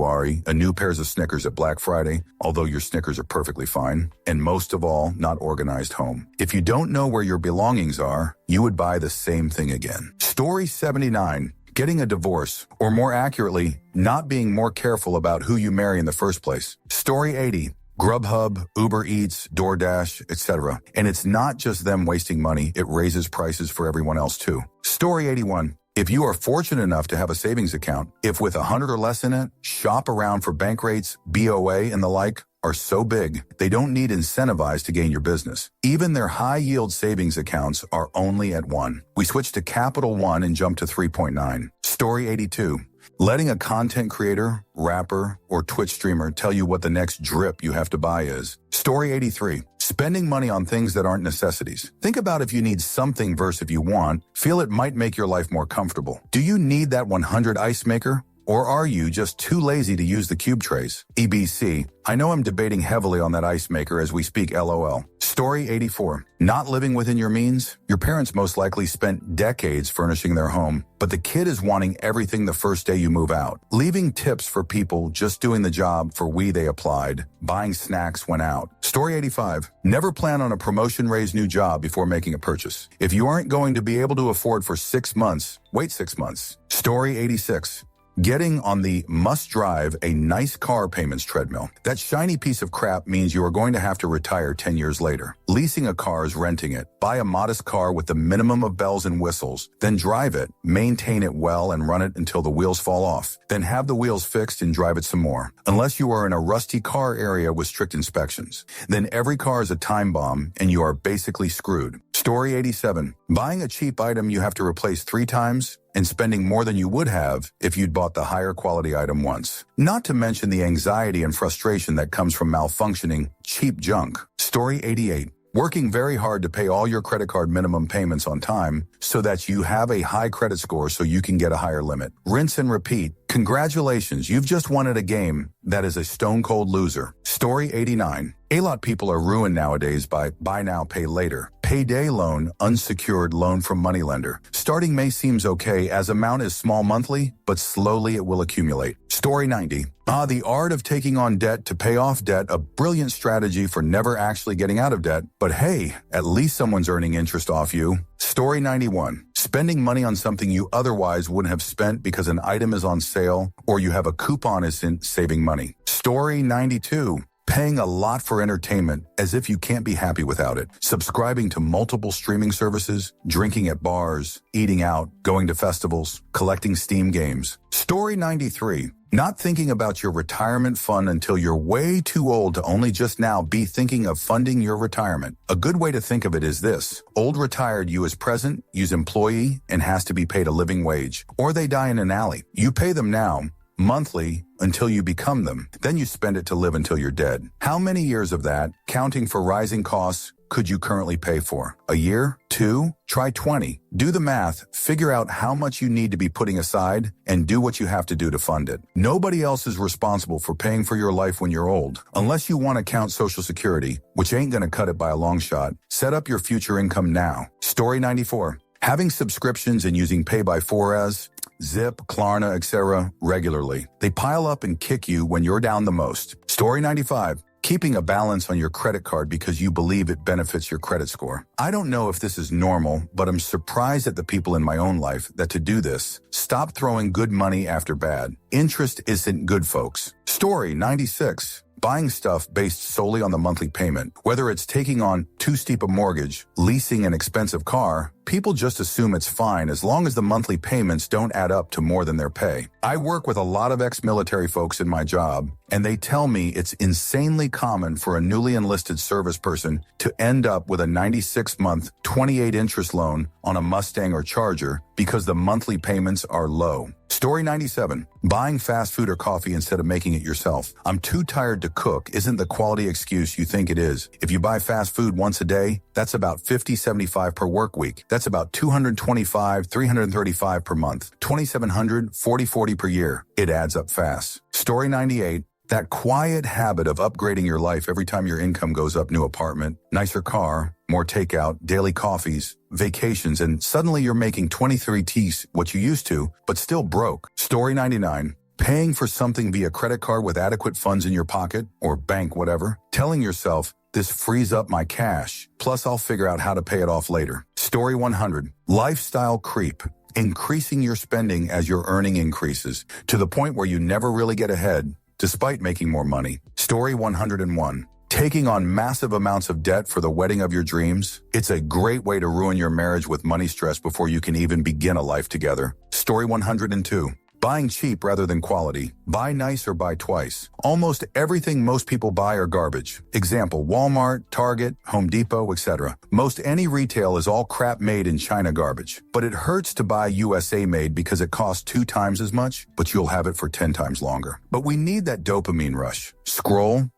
a new pair of Snickers at Black Friday, although your Snickers are perfectly fine, and most of all, not organized home. If you don't know where your belongings are, you would buy the same thing again. Story 79. Getting a divorce, or more accurately, not being more careful about who you marry in the first place. Story 80. Grubhub, Uber Eats, DoorDash, etc. And it's not just them wasting money, it raises prices for everyone else too. Story 81. If you are fortunate enough to have a savings account, if with 100 or less in it, shop around for bank rates, BOA, and the like are so big, they don't need incentivized to gain your business. Even their high-yield savings accounts are only at 1. We switched to Capital One and jumped to 3.9. Story 82. Letting a content creator, rapper, or Twitch streamer tell you what the next drip you have to buy is. Story 83. Spending money on things that aren't necessities. Think about if you need something versus if you want. Feel it might make your life more comfortable. Do you need that 100 ice maker? Or are you just too lazy to use the cube trays? EBC. I know I'm debating heavily on that ice maker as we speak, LOL. Story 84. Not living within your means? Your parents most likely spent decades furnishing their home, but the kid is wanting everything the first day you move out. Leaving tips for people just doing the job for they applied. Buying snacks when out. Story 85. Never plan on a promotion raise new job before making a purchase. If you aren't going to be able to afford for 6 months, wait 6 months. Story 86. Getting on the must-drive a nice car payments treadmill. That shiny piece of crap means you are going to have to retire 10 years later. Leasing a car is renting it. Buy a modest car with the minimum of bells and whistles. Then drive it, maintain it well, and run it until the wheels fall off. Then have the wheels fixed and drive it some more. Unless you are in a rusty car area with strict inspections. Then every car is a time bomb, and you are basically screwed. Story 87. Buying a cheap item you have to replace 3 times and spending more than you would have if you'd bought the higher quality item once. Not to mention the anxiety and frustration that comes from malfunctioning, cheap junk. Story 88. Working very hard to pay all your credit card minimum payments on time so that you have a high credit score so you can get a higher limit. Rinse and repeat. Congratulations, you've just won at a game that is a stone cold loser. Story 89. A lot of people are ruined nowadays by buy now, pay later. Payday loan, unsecured loan from moneylender. Starting May seems okay as amount is small monthly, but slowly it will accumulate. Story 90. The art of taking on debt to pay off debt, a brilliant strategy for never actually getting out of debt. But hey, at least someone's earning interest off you. Story 91. Spending money on something you otherwise wouldn't have spent because an item is on sale or you have a coupon isn't saving money. Story 92. Paying a lot for entertainment as if you can't be happy without it. Subscribing to multiple streaming services, drinking at bars, eating out, going to festivals, collecting Steam games. Story 93. Not thinking about your retirement fund until you're way too old to only just now be thinking of funding your retirement. A good way to think of it is this. Old retired you is present, use employee, and has to be paid a living wage. Or they die in an alley. You pay them now, monthly, until you become them. Then you spend it to live until you're dead. How many years of that, counting for rising costs, could you currently pay for? A year? 2? Try 20. Do the math, figure out how much you need to be putting aside, and do what you have to do to fund it. Nobody else is responsible for paying for your life when you're old. Unless you want to count Social Security, which ain't gonna cut it by a long shot. Set up your future income now. Story 94. Having subscriptions and using Pay-by-4 Zip, Klarna, etc. regularly. They pile up and kick you when you're down the most. Story 95. Keeping a balance on your credit card because you believe it benefits your credit score. I don't know if this is normal, but I'm surprised at the people in my own life that to do this. Stop throwing good money after bad. Interest isn't good, folks. Story 96. Buying stuff based solely on the monthly payment. Whether it's taking on too steep a mortgage, leasing an expensive car, people just assume it's fine as long as the monthly payments don't add up to more than their pay. I work with a lot of ex-military folks in my job, and they tell me it's insanely common for a newly enlisted service person to end up with a 96-month, 28-interest loan on a Mustang or Charger because the monthly payments are low. Story 97. Buying fast food or coffee instead of making it yourself. I'm too tired to cook isn't the quality excuse you think it is. If you buy fast food once a day, that's about $50.75 per work week. That's about $225, $335 per month. $2,700, $40 per year. It adds up fast. Story 98. That quiet habit of upgrading your life every time your income goes up. New apartment, nicer car, more takeout, daily coffees, vacations, and suddenly you're making 23 T's what you used to, but still broke. Story 99. Paying for something via credit card with adequate funds in your pocket, or bank, whatever. Telling yourself, this frees up my cash, plus I'll figure out how to pay it off later. Story 100. Lifestyle creep. Increasing your spending as your earning increases, to the point where you never really get ahead, despite making more money. Story 101. Taking on massive amounts of debt for the wedding of your dreams. It's a great way to ruin your marriage with money stress before you can even begin a life together. Story 102. Buying cheap rather than quality. Buy nice or buy twice. Almost everything most people buy are garbage. Example, Walmart, Target, Home Depot, etc. Most any retail is all crap made in China garbage. But it hurts to buy USA made because it costs 2 times as much, but you'll have it for 10 times longer. But we need that dopamine rush. Scroll,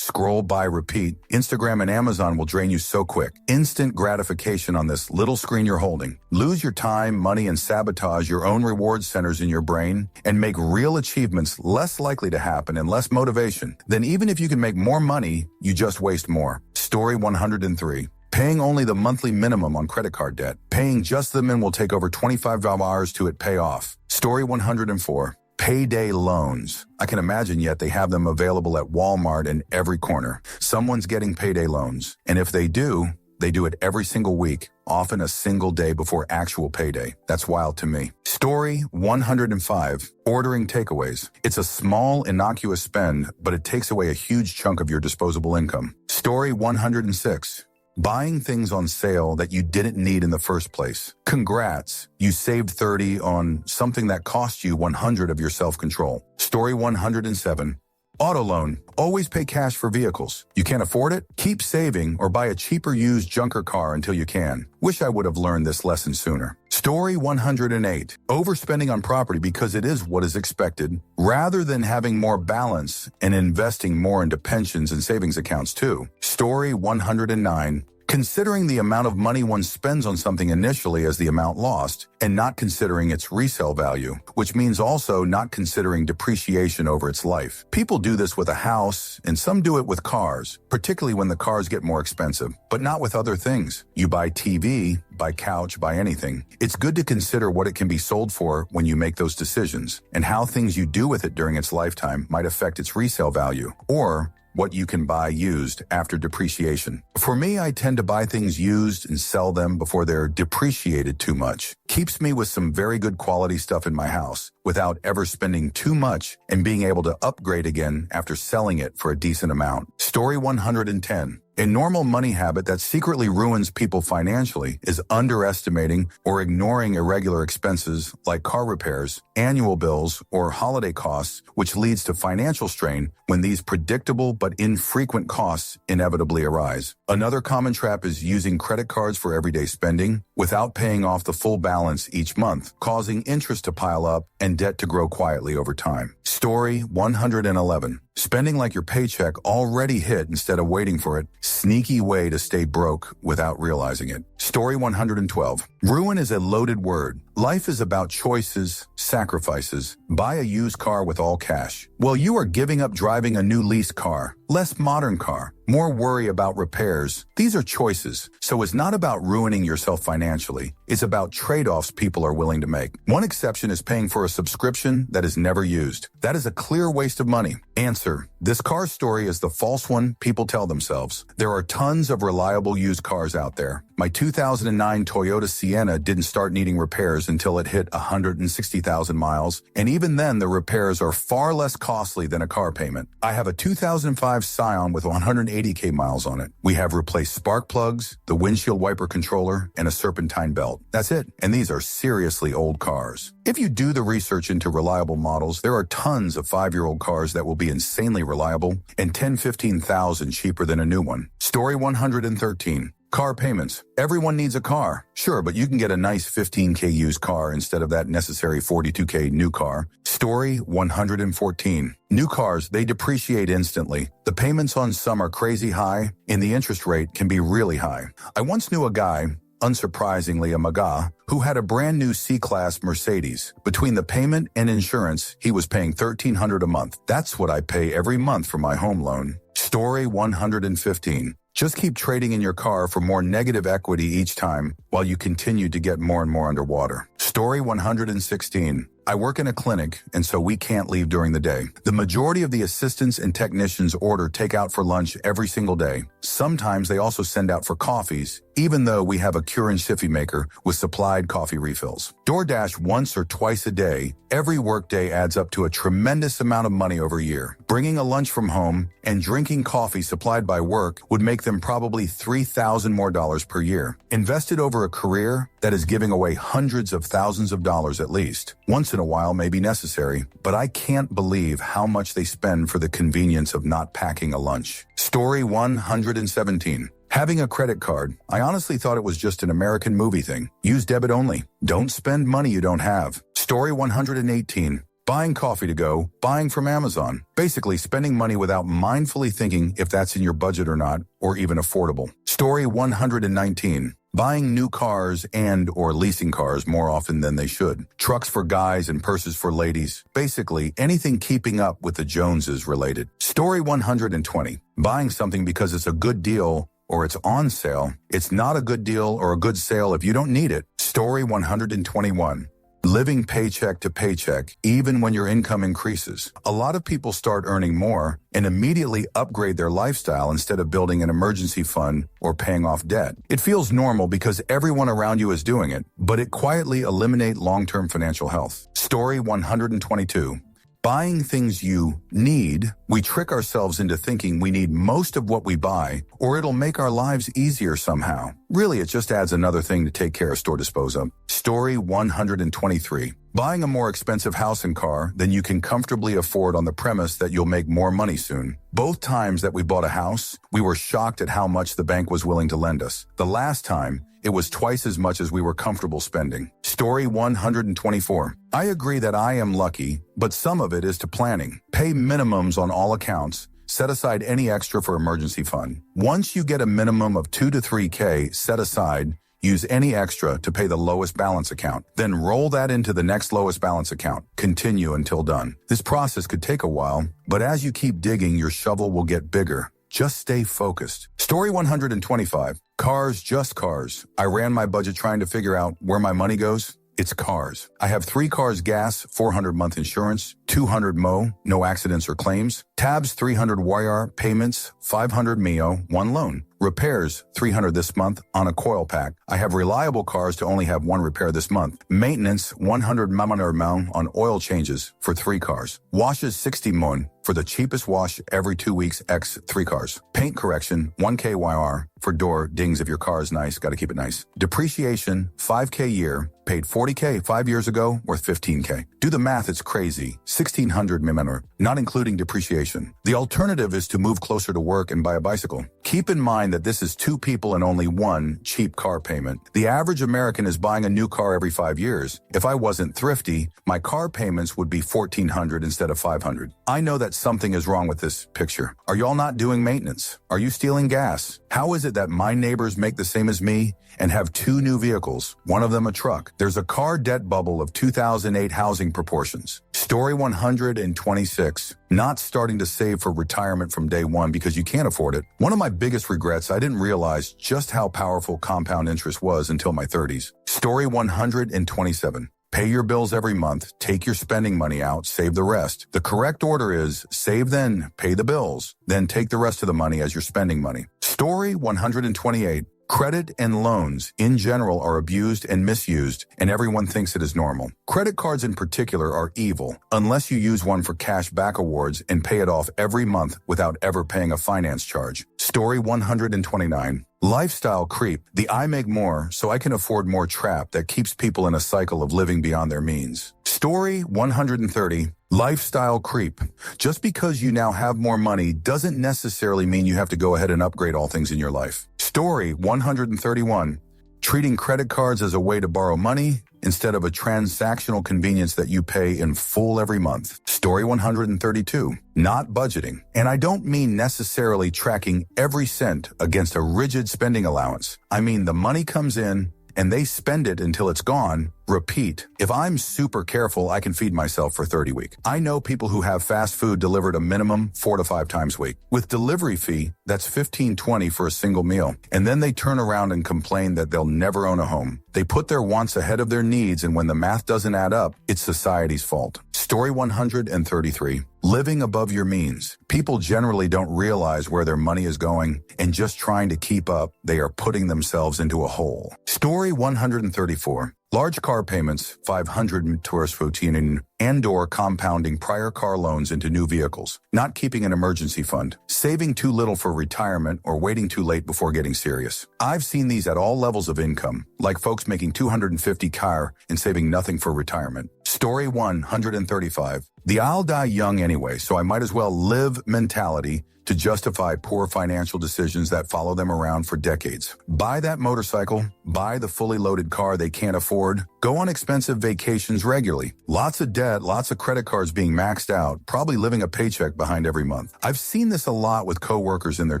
buy, repeat. Instagram and Amazon will drain you so quick. Instant gratification on this little screen you're holding. Lose your time, money, and sabotage your own reward centers in your brain and make real achievements less likely to happen and less motivation. Then even if you can make more money, you just waste more. Story 103. Paying only the monthly minimum on credit card debt. Paying just the min will take over 25 hours to it pay off. Story 104. Payday loans. I can imagine yet they have them available at Walmart in every corner. Someone's getting payday loans. And if they do it every single week, often a single day before actual payday. That's wild to me. Story 105. Ordering takeaways. It's a small, innocuous spend, but it takes away a huge chunk of your disposable income. Story 106. Buying things on sale that you didn't need in the first place. Congrats, you saved 30 on something that cost you 100 of your self-control. Story 107. Auto loan. Always pay cash for vehicles. You can't afford it? Keep saving or buy a cheaper used junker car until you can. Wish I would have learned this lesson sooner. Story 108. Overspending on property because it is what is expected, rather than having more balance and investing more into pensions and savings accounts too. Story 109. Considering the amount of money one spends on something initially as the amount lost, and not considering its resale value, which means also not considering depreciation over its life. People do this with a house, and some do it with cars, particularly when the cars get more expensive, but not with other things. You buy TV, buy couch, buy anything. It's good to consider what it can be sold for when you make those decisions, and how things you do with it during its lifetime might affect its resale value, or what you can buy used after depreciation. For me, I tend to buy things used and sell them before they're depreciated too much. Keeps me with some very good quality stuff in my house without ever spending too much and being able to upgrade again after selling it for a decent amount. Story 110. A normal money habit that secretly ruins people financially is underestimating or ignoring irregular expenses like car repairs, annual bills, or holiday costs, which leads to financial strain when these predictable but infrequent costs inevitably arise. Another common trap is using credit cards for everyday spending without paying off the full balance each month, causing interest to pile up and debt to grow quietly over time. Story 111. Spending like your paycheck already hit instead of waiting for it. Sneaky way to stay broke without realizing it. Story 112. Ruin is a loaded word. Life is about choices, sacrifices. Buy a used car with all cash. Well, you are giving up driving a new leased car, less modern car, more worry about repairs. These are choices. So it's not about ruining yourself financially. It's about trade-offs people are willing to make. One exception is paying for a subscription that is never used. That is a clear waste of money. Answer. This car story is the false one people tell themselves. There are tons of reliable used cars out there. My 2009 Toyota Sienna didn't start needing repairs until it hit 160,000 miles, and even then the repairs are far less costly than a car payment. I have a 2005 Scion with 180k miles on it. We have replaced spark plugs, the windshield wiper controller, and a serpentine belt. That's it, and these are seriously old cars. If you do the research into reliable models, there are tons of 5-year-old cars that will be insanely reliable and 10-15,000 cheaper than a new one. Story 113. Car payments. Everyone needs a car. Sure, but you can get a nice 15k used car instead of that necessary 42k new car. Story 114. New cars, they depreciate instantly. The payments on some are crazy high, and the interest rate can be really high. I once knew a guy, unsurprisingly a MAGA, who had a brand new C-Class Mercedes. Between the payment and insurance, he was paying $1,300 a month. That's what I pay every month for my home loan. Story 115. Just keep trading in your car for more negative equity each time while you continue to get more and more underwater. Story 116. I work in a clinic, and so we can't leave during the day. The majority of the assistants and technicians order takeout for lunch every single day. Sometimes they also send out for coffees, even though we have a Keurig Siffy maker with supplied coffee refills. DoorDash once or twice a day. Every workday adds up to a tremendous amount of money over a year. Bringing a lunch from home and drinking coffee supplied by work would make them probably $3,000 more per year. Invested over a career that is giving away hundreds of thousands of dollars at least. Once in a while may be necessary, but I can't believe how much they spend for the convenience of not packing a lunch. Story 117. Having a credit card. I honestly thought it was just an American movie thing. Use debit only. Don't spend money you don't have. Story 118. Buying coffee to go, buying from Amazon. Basically spending money without mindfully thinking if that's in your budget or not, or even affordable. Story 119. Buying new cars and or leasing cars more often than they should. Trucks for guys and purses for ladies. Basically, anything keeping up with the Joneses related. Story 120. Buying something because it's a good deal or it's on sale. It's not a good deal or a good sale if you don't need it. Story 121. Living paycheck to paycheck, even when your income increases. A lot of people start earning more and immediately upgrade their lifestyle instead of building an emergency fund or paying off debt. It feels normal because everyone around you is doing it, but it quietly eliminates long-term financial health. Story 122. Buying things you need, we trick ourselves into thinking we need most of what we buy, or it'll make our lives easier somehow. Really, it just adds another thing to take care of, store, dispose of. Story 123. Buying a more expensive house and car than you can comfortably afford on the premise that you'll make more money soon. Both times that we bought a house, we were shocked at how much the bank was willing to lend us. The last time, it was twice as much as we were comfortable spending. Story 124. I agree that I am lucky, but some of it is to planning. Pay minimums on all accounts. Set aside any extra for emergency fund. Once you get a minimum of 2 to 3K set aside, use any extra to pay the lowest balance account. Then roll that into the next lowest balance account. Continue until done. This process could take a while, but as you keep digging, your shovel will get bigger. Just stay focused. Story 125. Cars, just cars. I ran my budget trying to figure out where my money goes. It's cars. I have 3 cars gas, 400 month insurance, 200 mo, no accidents or claims, tabs 300 wire, payments 500 mio, 1 loan. Repairs, 300 this month on a coil pack. I have reliable cars to only have 1 repair this month. Maintenance, 100 mamon on oil changes for 3 cars. Washes, 60 mon for the cheapest wash every 2 weeks x 3 cars. Paint correction, 1 KYR for door dings if your car is nice, gotta keep it nice. Depreciation, 5K year, paid 40K 5 years ago, worth 15K. Do the math, it's crazy. 1,600 mimanor, not including depreciation. The alternative is to move closer to work and buy a bicycle. Keep in mind that this is 2 people and only 1 cheap car payment. The average American is buying a new car every 5 years. If I wasn't thrifty, my car payments would be 1,400 instead of 500. I know that something is wrong with this picture. Are y'all not doing maintenance? Are you stealing gas? How is it that my neighbors make the same as me and have 2 new vehicles, one of them a truck? There's a car debt bubble of 2008 housing proportions. Story 126, not starting to save for retirement from day one because you can't afford it. One of my biggest regrets, I didn't realize just how powerful compound interest was until my 30s. Story 127. Pay your bills every month, take your spending money out, save the rest. The correct order is save then, pay the bills, then take the rest of the money as your spending money. Story 128. Credit and loans in general are abused and misused, and everyone thinks it is normal. Credit cards in particular are evil, unless you use one for cash back awards and pay it off every month without ever paying a finance charge. Story 129. Lifestyle creep. The I make more so I can afford more trap that keeps people in a cycle of living beyond their means. Story 130. Lifestyle creep. Just because you now have more money doesn't necessarily mean you have to go ahead and upgrade all things in your life. Story 131. Treating credit cards as a way to borrow money instead of a transactional convenience that you pay in full every month. Story 132. Not budgeting. And I don't mean necessarily tracking every cent against a rigid spending allowance. I mean the money comes in and they spend it until it's gone. Repeat. If I'm super careful, I can feed myself for 30 weeks. I know people who have fast food delivered a minimum 4 to 5 times a week. With delivery fee, that's $15-20 for a single meal. And then they turn around and complain that they'll never own a home. They put their wants ahead of their needs, and when the math doesn't add up, it's society's fault. Story 133. Living above your means. People generally don't realize where their money is going, and just trying to keep up, they are putting themselves into a hole. Story 134. Large car payments, 500 tourist routine and/or compounding prior car loans into new vehicles, not keeping an emergency fund, saving too little for retirement, or waiting too late before getting serious. I've seen these at all levels of income, like folks making 250 car and saving nothing for retirement. Story 135. The I'll die young anyway, so I might as well live mentality to justify poor financial decisions that follow them around for decades. Buy that motorcycle, buy the fully loaded car they can't afford, go on expensive vacations regularly. Lots of debt, lots of credit cards being maxed out, probably living a paycheck behind every month. I've seen this a lot with coworkers in their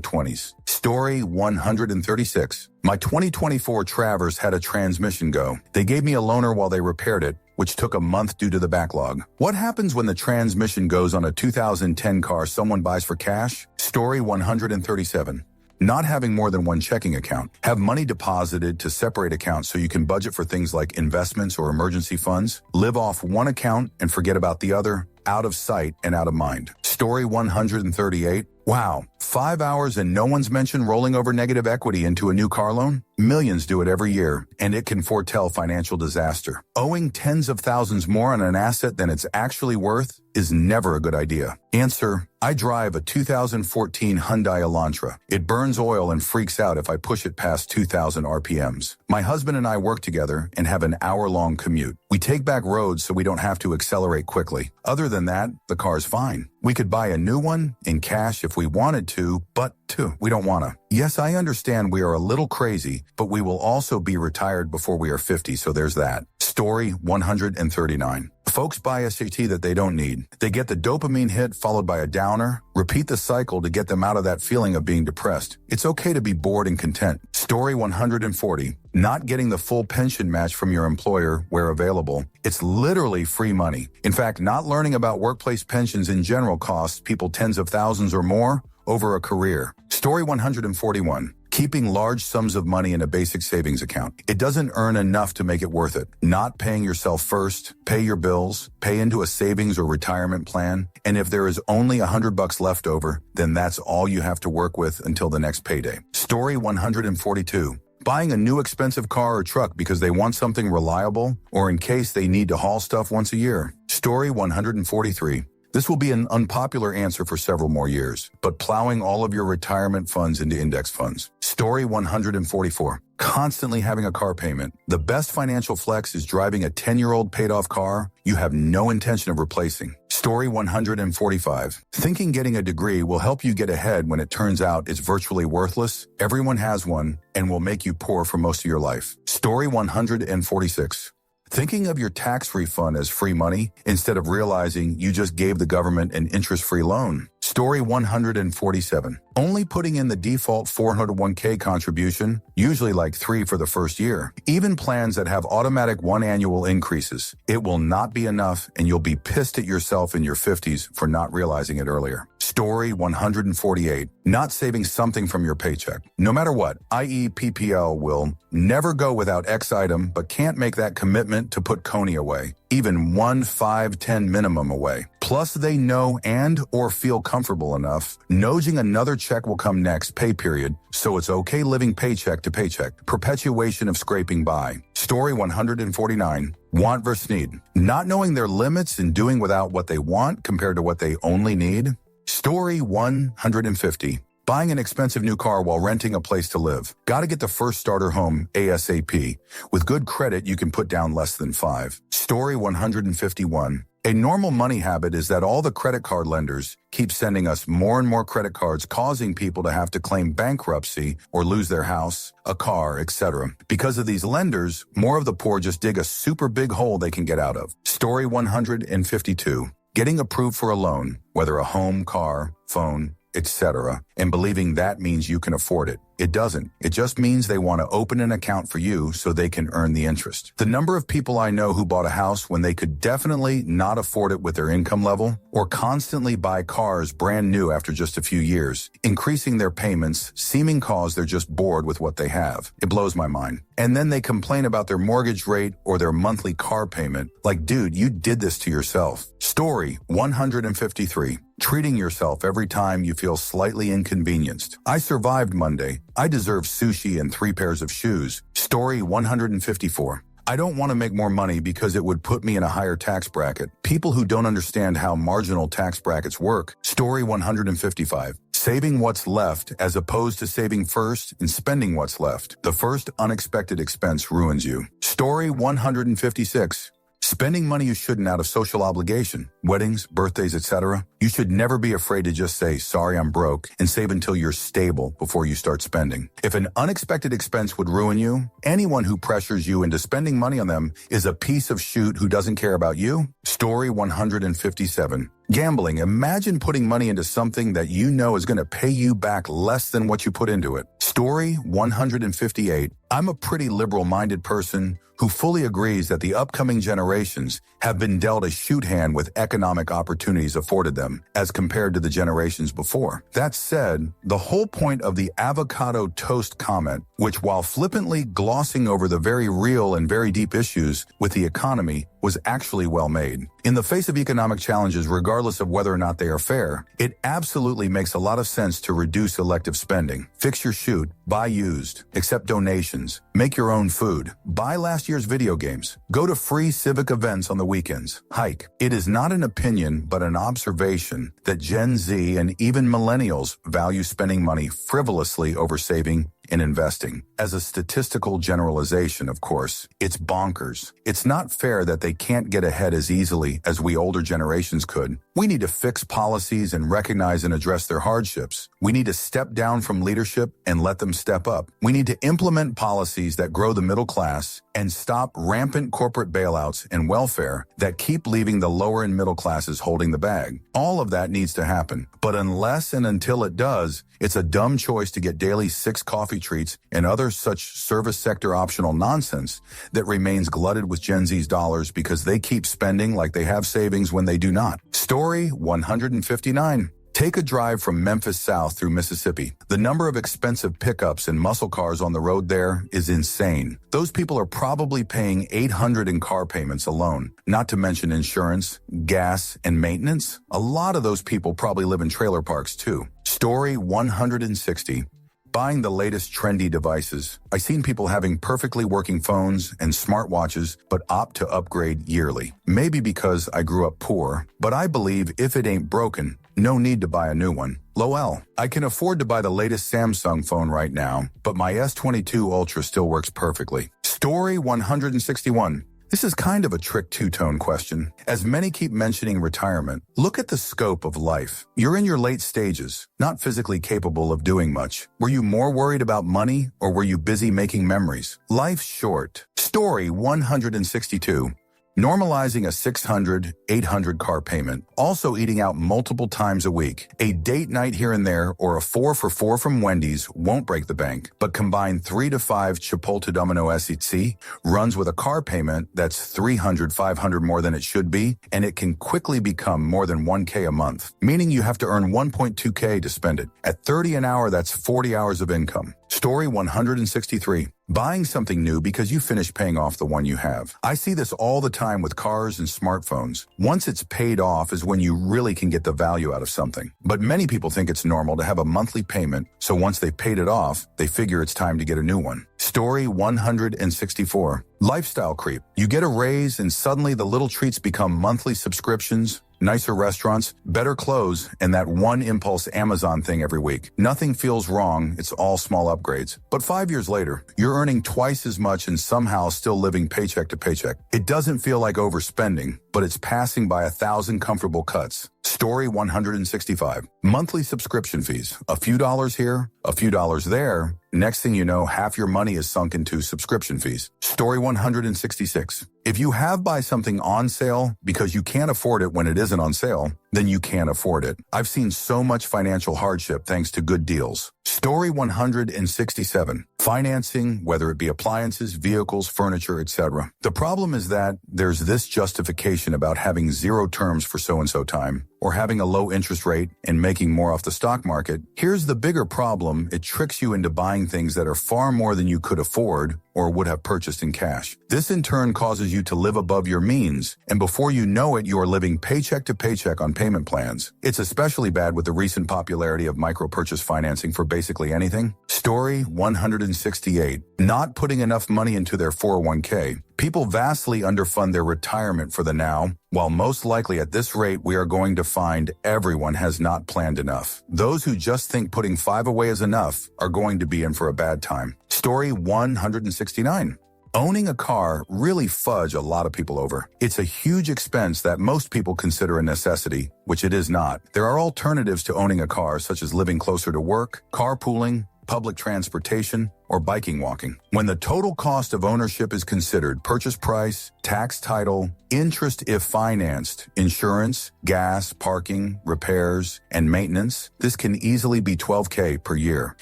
20s. Story 136. My 2024 Traverse had a transmission go. They gave me a loaner while they repaired it, which took a month due to the backlog. What happens when the transmission goes on a 2010 car someone buys for cash? Story 137. Not having more than one checking account. Have money deposited to separate accounts so you can budget for things like investments or emergency funds. Live off one account and forget about the other. Out of sight and out of mind. Story 138. Wow, 5 hours and no one's mentioned rolling over negative equity into a new car loan? Millions do it every year, and it can foretell financial disaster. Owing tens of thousands more on an asset than it's actually worth is never a good idea. Answer: I drive a 2014 Hyundai Elantra. It burns oil and freaks out if I push it past 2,000 RPMs. My husband and I work together and have an hour-long commute. We take back roads so we don't have to accelerate quickly. Other than that, the car's fine. We could buy a new one in cash if we wanted to, but we don't want to. Yes, I understand we are a little crazy, but we will also be retired before we are 50, so there's that. Story 139. Folks buy a SAT that they don't need. They get the dopamine hit followed by a downer. Repeat the cycle to get them out of that feeling of being depressed. It's okay to be bored and content. Story 140. Not getting the full pension match from your employer where available. It's literally free money. In fact, not learning about workplace pensions in general costs people tens of thousands or more over a career. Story 141. Keeping large sums of money in a basic savings account. It doesn't earn enough to make it worth it. Not paying yourself first, pay your bills, pay into a savings or retirement plan, and if there is only $100 left over, then that's all you have to work with until the next payday. Story 142. Buying a new expensive car or truck because they want something reliable or in case they need to haul stuff once a year. Story 143. This will be an unpopular answer for several more years, but plowing all of your retirement funds into index funds. Story 144. Constantly having a car payment. The best financial flex is driving a 10-year-old paid-off car you have no intention of replacing. Story 145. Thinking getting a degree will help you get ahead when it turns out it's virtually worthless. Everyone has one and will make you poor for most of your life. Story 146. Thinking of your tax refund as free money instead of realizing you just gave the government an interest-free loan. Story 147. Only putting in the default 401k contribution, usually like 3 for the first year. Even plans that have automatic 1 annual increases. It will not be enough and you'll be pissed at yourself in your 50s for not realizing it earlier. Story 148. Not saving something from your paycheck. No matter what, i.e. PPL will never go without X item but can't make that commitment to put Coney away. Even 1, 5, 10 minimum away. Plus they know and or feel comfortable enough knowing another check will come next pay period, so it's okay living paycheck to paycheck. Perpetuation of scraping by. Story 149. Want versus need. Not knowing their limits and doing without what they want compared to what they only need. Story 150. Buying an expensive new car while renting a place to live. Gotta get the first starter home ASAP. With good credit, you can put down less than 5. Story 151. A normal money habit is that all the credit card lenders keep sending us more and more credit cards, causing people to have to claim bankruptcy or lose their house, a car, etc. Because of these lenders, more of the poor just dig a super big hole they can get out of. Story 152. Getting approved for a loan, whether a home, car, phone, etc., and believing that means you can afford it. It doesn't. It just means they want to open an account for you so they can earn the interest. The number of people I know who bought a house when they could definitely not afford it with their income level, or constantly buy cars brand new after just a few years, increasing their payments, seeming cause they're just bored with what they have. It blows my mind. And then they complain about their mortgage rate or their monthly car payment. Like, dude, you did this to yourself. Story 153. Treating yourself every time you feel slightly inconvenienced. I survived Monday. I deserve sushi and 3 pairs of shoes. Story 154. I don't want to make more money because it would put me in a higher tax bracket. People who don't understand how marginal tax brackets work. Story 155. Saving what's left as opposed to saving first and spending what's left. The first unexpected expense ruins you. Story 156. Spending money you shouldn't out of social obligation, weddings, birthdays, etc. You should never be afraid to just say, sorry, I'm broke, and save until you're stable before you start spending. If an unexpected expense would ruin you, anyone who pressures you into spending money on them is a piece of shit who doesn't care about you. Story 157. Gambling. Imagine putting money into something that you know is going to pay you back less than what you put into it. Story 158. I'm a pretty liberal-minded person who fully agrees that the upcoming generations have been dealt a shoot hand with economic opportunities afforded them as compared to the generations before. That said, the whole point of the avocado toast comment, which while flippantly glossing over the very real and very deep issues with the economy, was actually well made. In the face of economic challenges, regardless of whether or not they are fair, it absolutely makes a lot of sense to reduce elective spending. Fix your shoot, buy used, accept donations, make your own food, buy last year's video games, go to free civic events on the weekends, hike. It is not an opinion, but an observation that Gen Z and even millennials value spending money frivolously over saving and investing. As a statistical generalization, of course, it's bonkers. It's not fair that they can't get ahead as easily as we older generations could. We need to fix policies and recognize and address their hardships. We need to step down from leadership and let them step up. We need to implement policies that grow the middle class and stop rampant corporate bailouts and welfare that keep leaving the lower and middle classes holding the bag. All of that needs to happen. But unless and until it does, it's a dumb choice to get daily 6 coffee treats and other such service sector optional nonsense that remains glutted with Gen Z's dollars because they keep spending like they have savings when they do not. Story 159. Take a drive from Memphis south through Mississippi. The number of expensive pickups and muscle cars on the road there is insane. Those people are probably paying $800 in car payments alone, not to mention insurance, gas, and maintenance. A lot of those people probably live in trailer parks too. Story 160. Buying the latest trendy devices. I've seen people having perfectly working phones and smartwatches, but opt to upgrade yearly. Maybe because I grew up poor, but I believe if it ain't broken, no need to buy a new one. Lol. I can afford to buy the latest Samsung phone right now, but my S22 Ultra still works perfectly. Story 161. This is kind of a trick two-tone question. As many keep mentioning retirement, look at the scope of life. You're in your late stages, not physically capable of doing much. Were you more worried about money, or were you busy making memories? Life's short. Story 162. Normalizing a $600, $800 car payment, also eating out multiple times a week. A date night here and there or a 4 for $4 from Wendy's won't break the bank, but combine 3 to 5 Chipotle Domino SEC runs with a car payment that's $300, $500 more than it should be, and it can quickly become more than $1K a month, meaning you have to earn $1.2K to spend it. At $30 an hour, that's 40 hours of income. Story 163. Buying something new because you finished paying off the one you have. I see this all the time with cars and smartphones. Once it's paid off is when you really can get the value out of something. But many people think it's normal to have a monthly payment, so once they've paid it off, they figure it's time to get a new one. Story 164. Lifestyle creep. You get a raise and suddenly the little treats become monthly subscriptions, nicer restaurants, better clothes, and that one impulse Amazon thing every week. Nothing feels wrong, it's all small upgrades. But 5 years later, you're earning twice as much and somehow still living paycheck to paycheck. It doesn't feel like overspending, but it's passing by 1,000 comfortable cuts. Story 165. Monthly subscription fees. A few dollars here, a few dollars there. Next thing you know, half your money is sunk into subscription fees. Story 166. If you have buy something on sale because you can't afford it when it isn't on sale, then you can't afford it. I've seen so much financial hardship thanks to good deals. Story 167. Financing, whether it be appliances, vehicles, furniture, etc. The problem is that there's this justification about having 0 terms for so-and-so time, or having a low interest rate and making more off the stock market. Here's the bigger problem. It tricks you into buying things that are far more than you could afford or would have purchased in cash. This in turn causes you to live above your means, and before you know it, you are living paycheck to paycheck on payment plans. It's especially bad with the recent popularity of micro-purchase financing for basically anything. Story 168. Not putting enough money into their 401k. People vastly underfund their retirement for the now, while most likely at this rate we are going to find everyone has not planned enough. Those who just think putting 5 away is enough are going to be in for a bad time. Story 169. Owning a car really fudge a lot of people over. It's a huge expense that most people consider a necessity, which it is not. There are alternatives to owning a car, such as living closer to work, carpooling, public transportation, or biking walking. When the total cost of ownership is considered, purchase price, tax title, interest if financed, insurance, gas, parking, repairs, and maintenance, this can easily be $12K per year.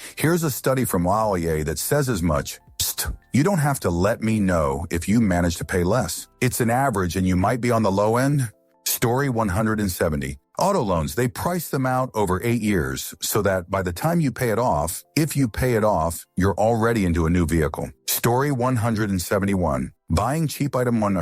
Here's a study from Loyer that says as much. Psst, you don't have to let me know if you manage to pay less. It's an average and you might be on the low end. Story 170. Auto loans, they price them out over 8 years so that by the time you pay it off, if you pay it off, you're already into a new vehicle. Story 171. Buying cheap item one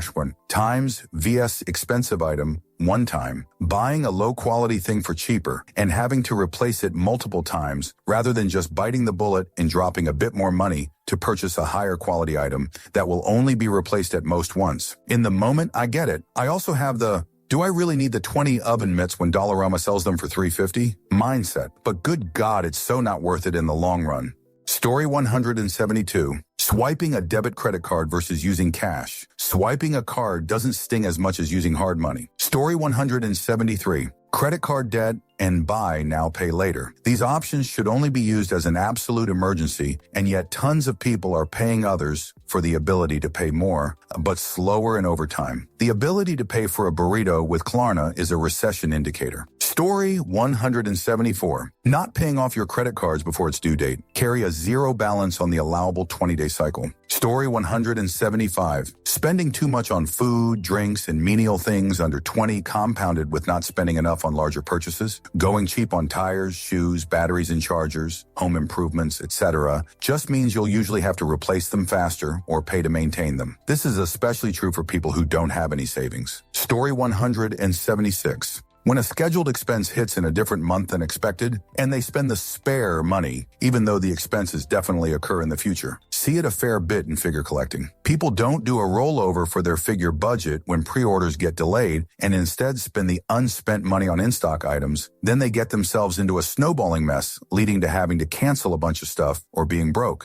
times vs expensive item one time. Buying a low quality thing for cheaper and having to replace it multiple times rather than just biting the bullet and dropping a bit more money to purchase a higher quality item that will only be replaced at most once. In the moment, I get it. I also have the do I really need the 20 oven mitts when Dollarama sells them for $3.50 mindset, but good God, it's so not worth it in the long run. Story 172. Swiping a debit credit card versus using cash. Swiping a card doesn't sting as much as using hard money. Story 173. Credit card debt and buy now pay later. These options should only be used as an absolute emergency, and yet tons of people are paying others for the ability to pay more, but slower and over time. The ability to pay for a burrito with Klarna is a recession indicator. Story 174. Not paying off your credit cards before its due date. Carry a 0 balance on the allowable 20-day cycle. Story 175. Spending too much on food, drinks, and menial things under 20 compounded with not spending enough on larger purchases. Going cheap on tires, shoes, batteries and chargers, home improvements, etc. just means you'll usually have to replace them faster or pay to maintain them. This is especially true for people who don't have any savings. Story 176. When a scheduled expense hits in a different month than expected, and they spend the spare money, even though the expenses definitely occur in the future. See it a fair bit in figure collecting. People don't do a rollover for their figure budget when pre-orders get delayed and instead spend the unspent money on in-stock items. Then they get themselves into a snowballing mess, leading to having to cancel a bunch of stuff or being broke.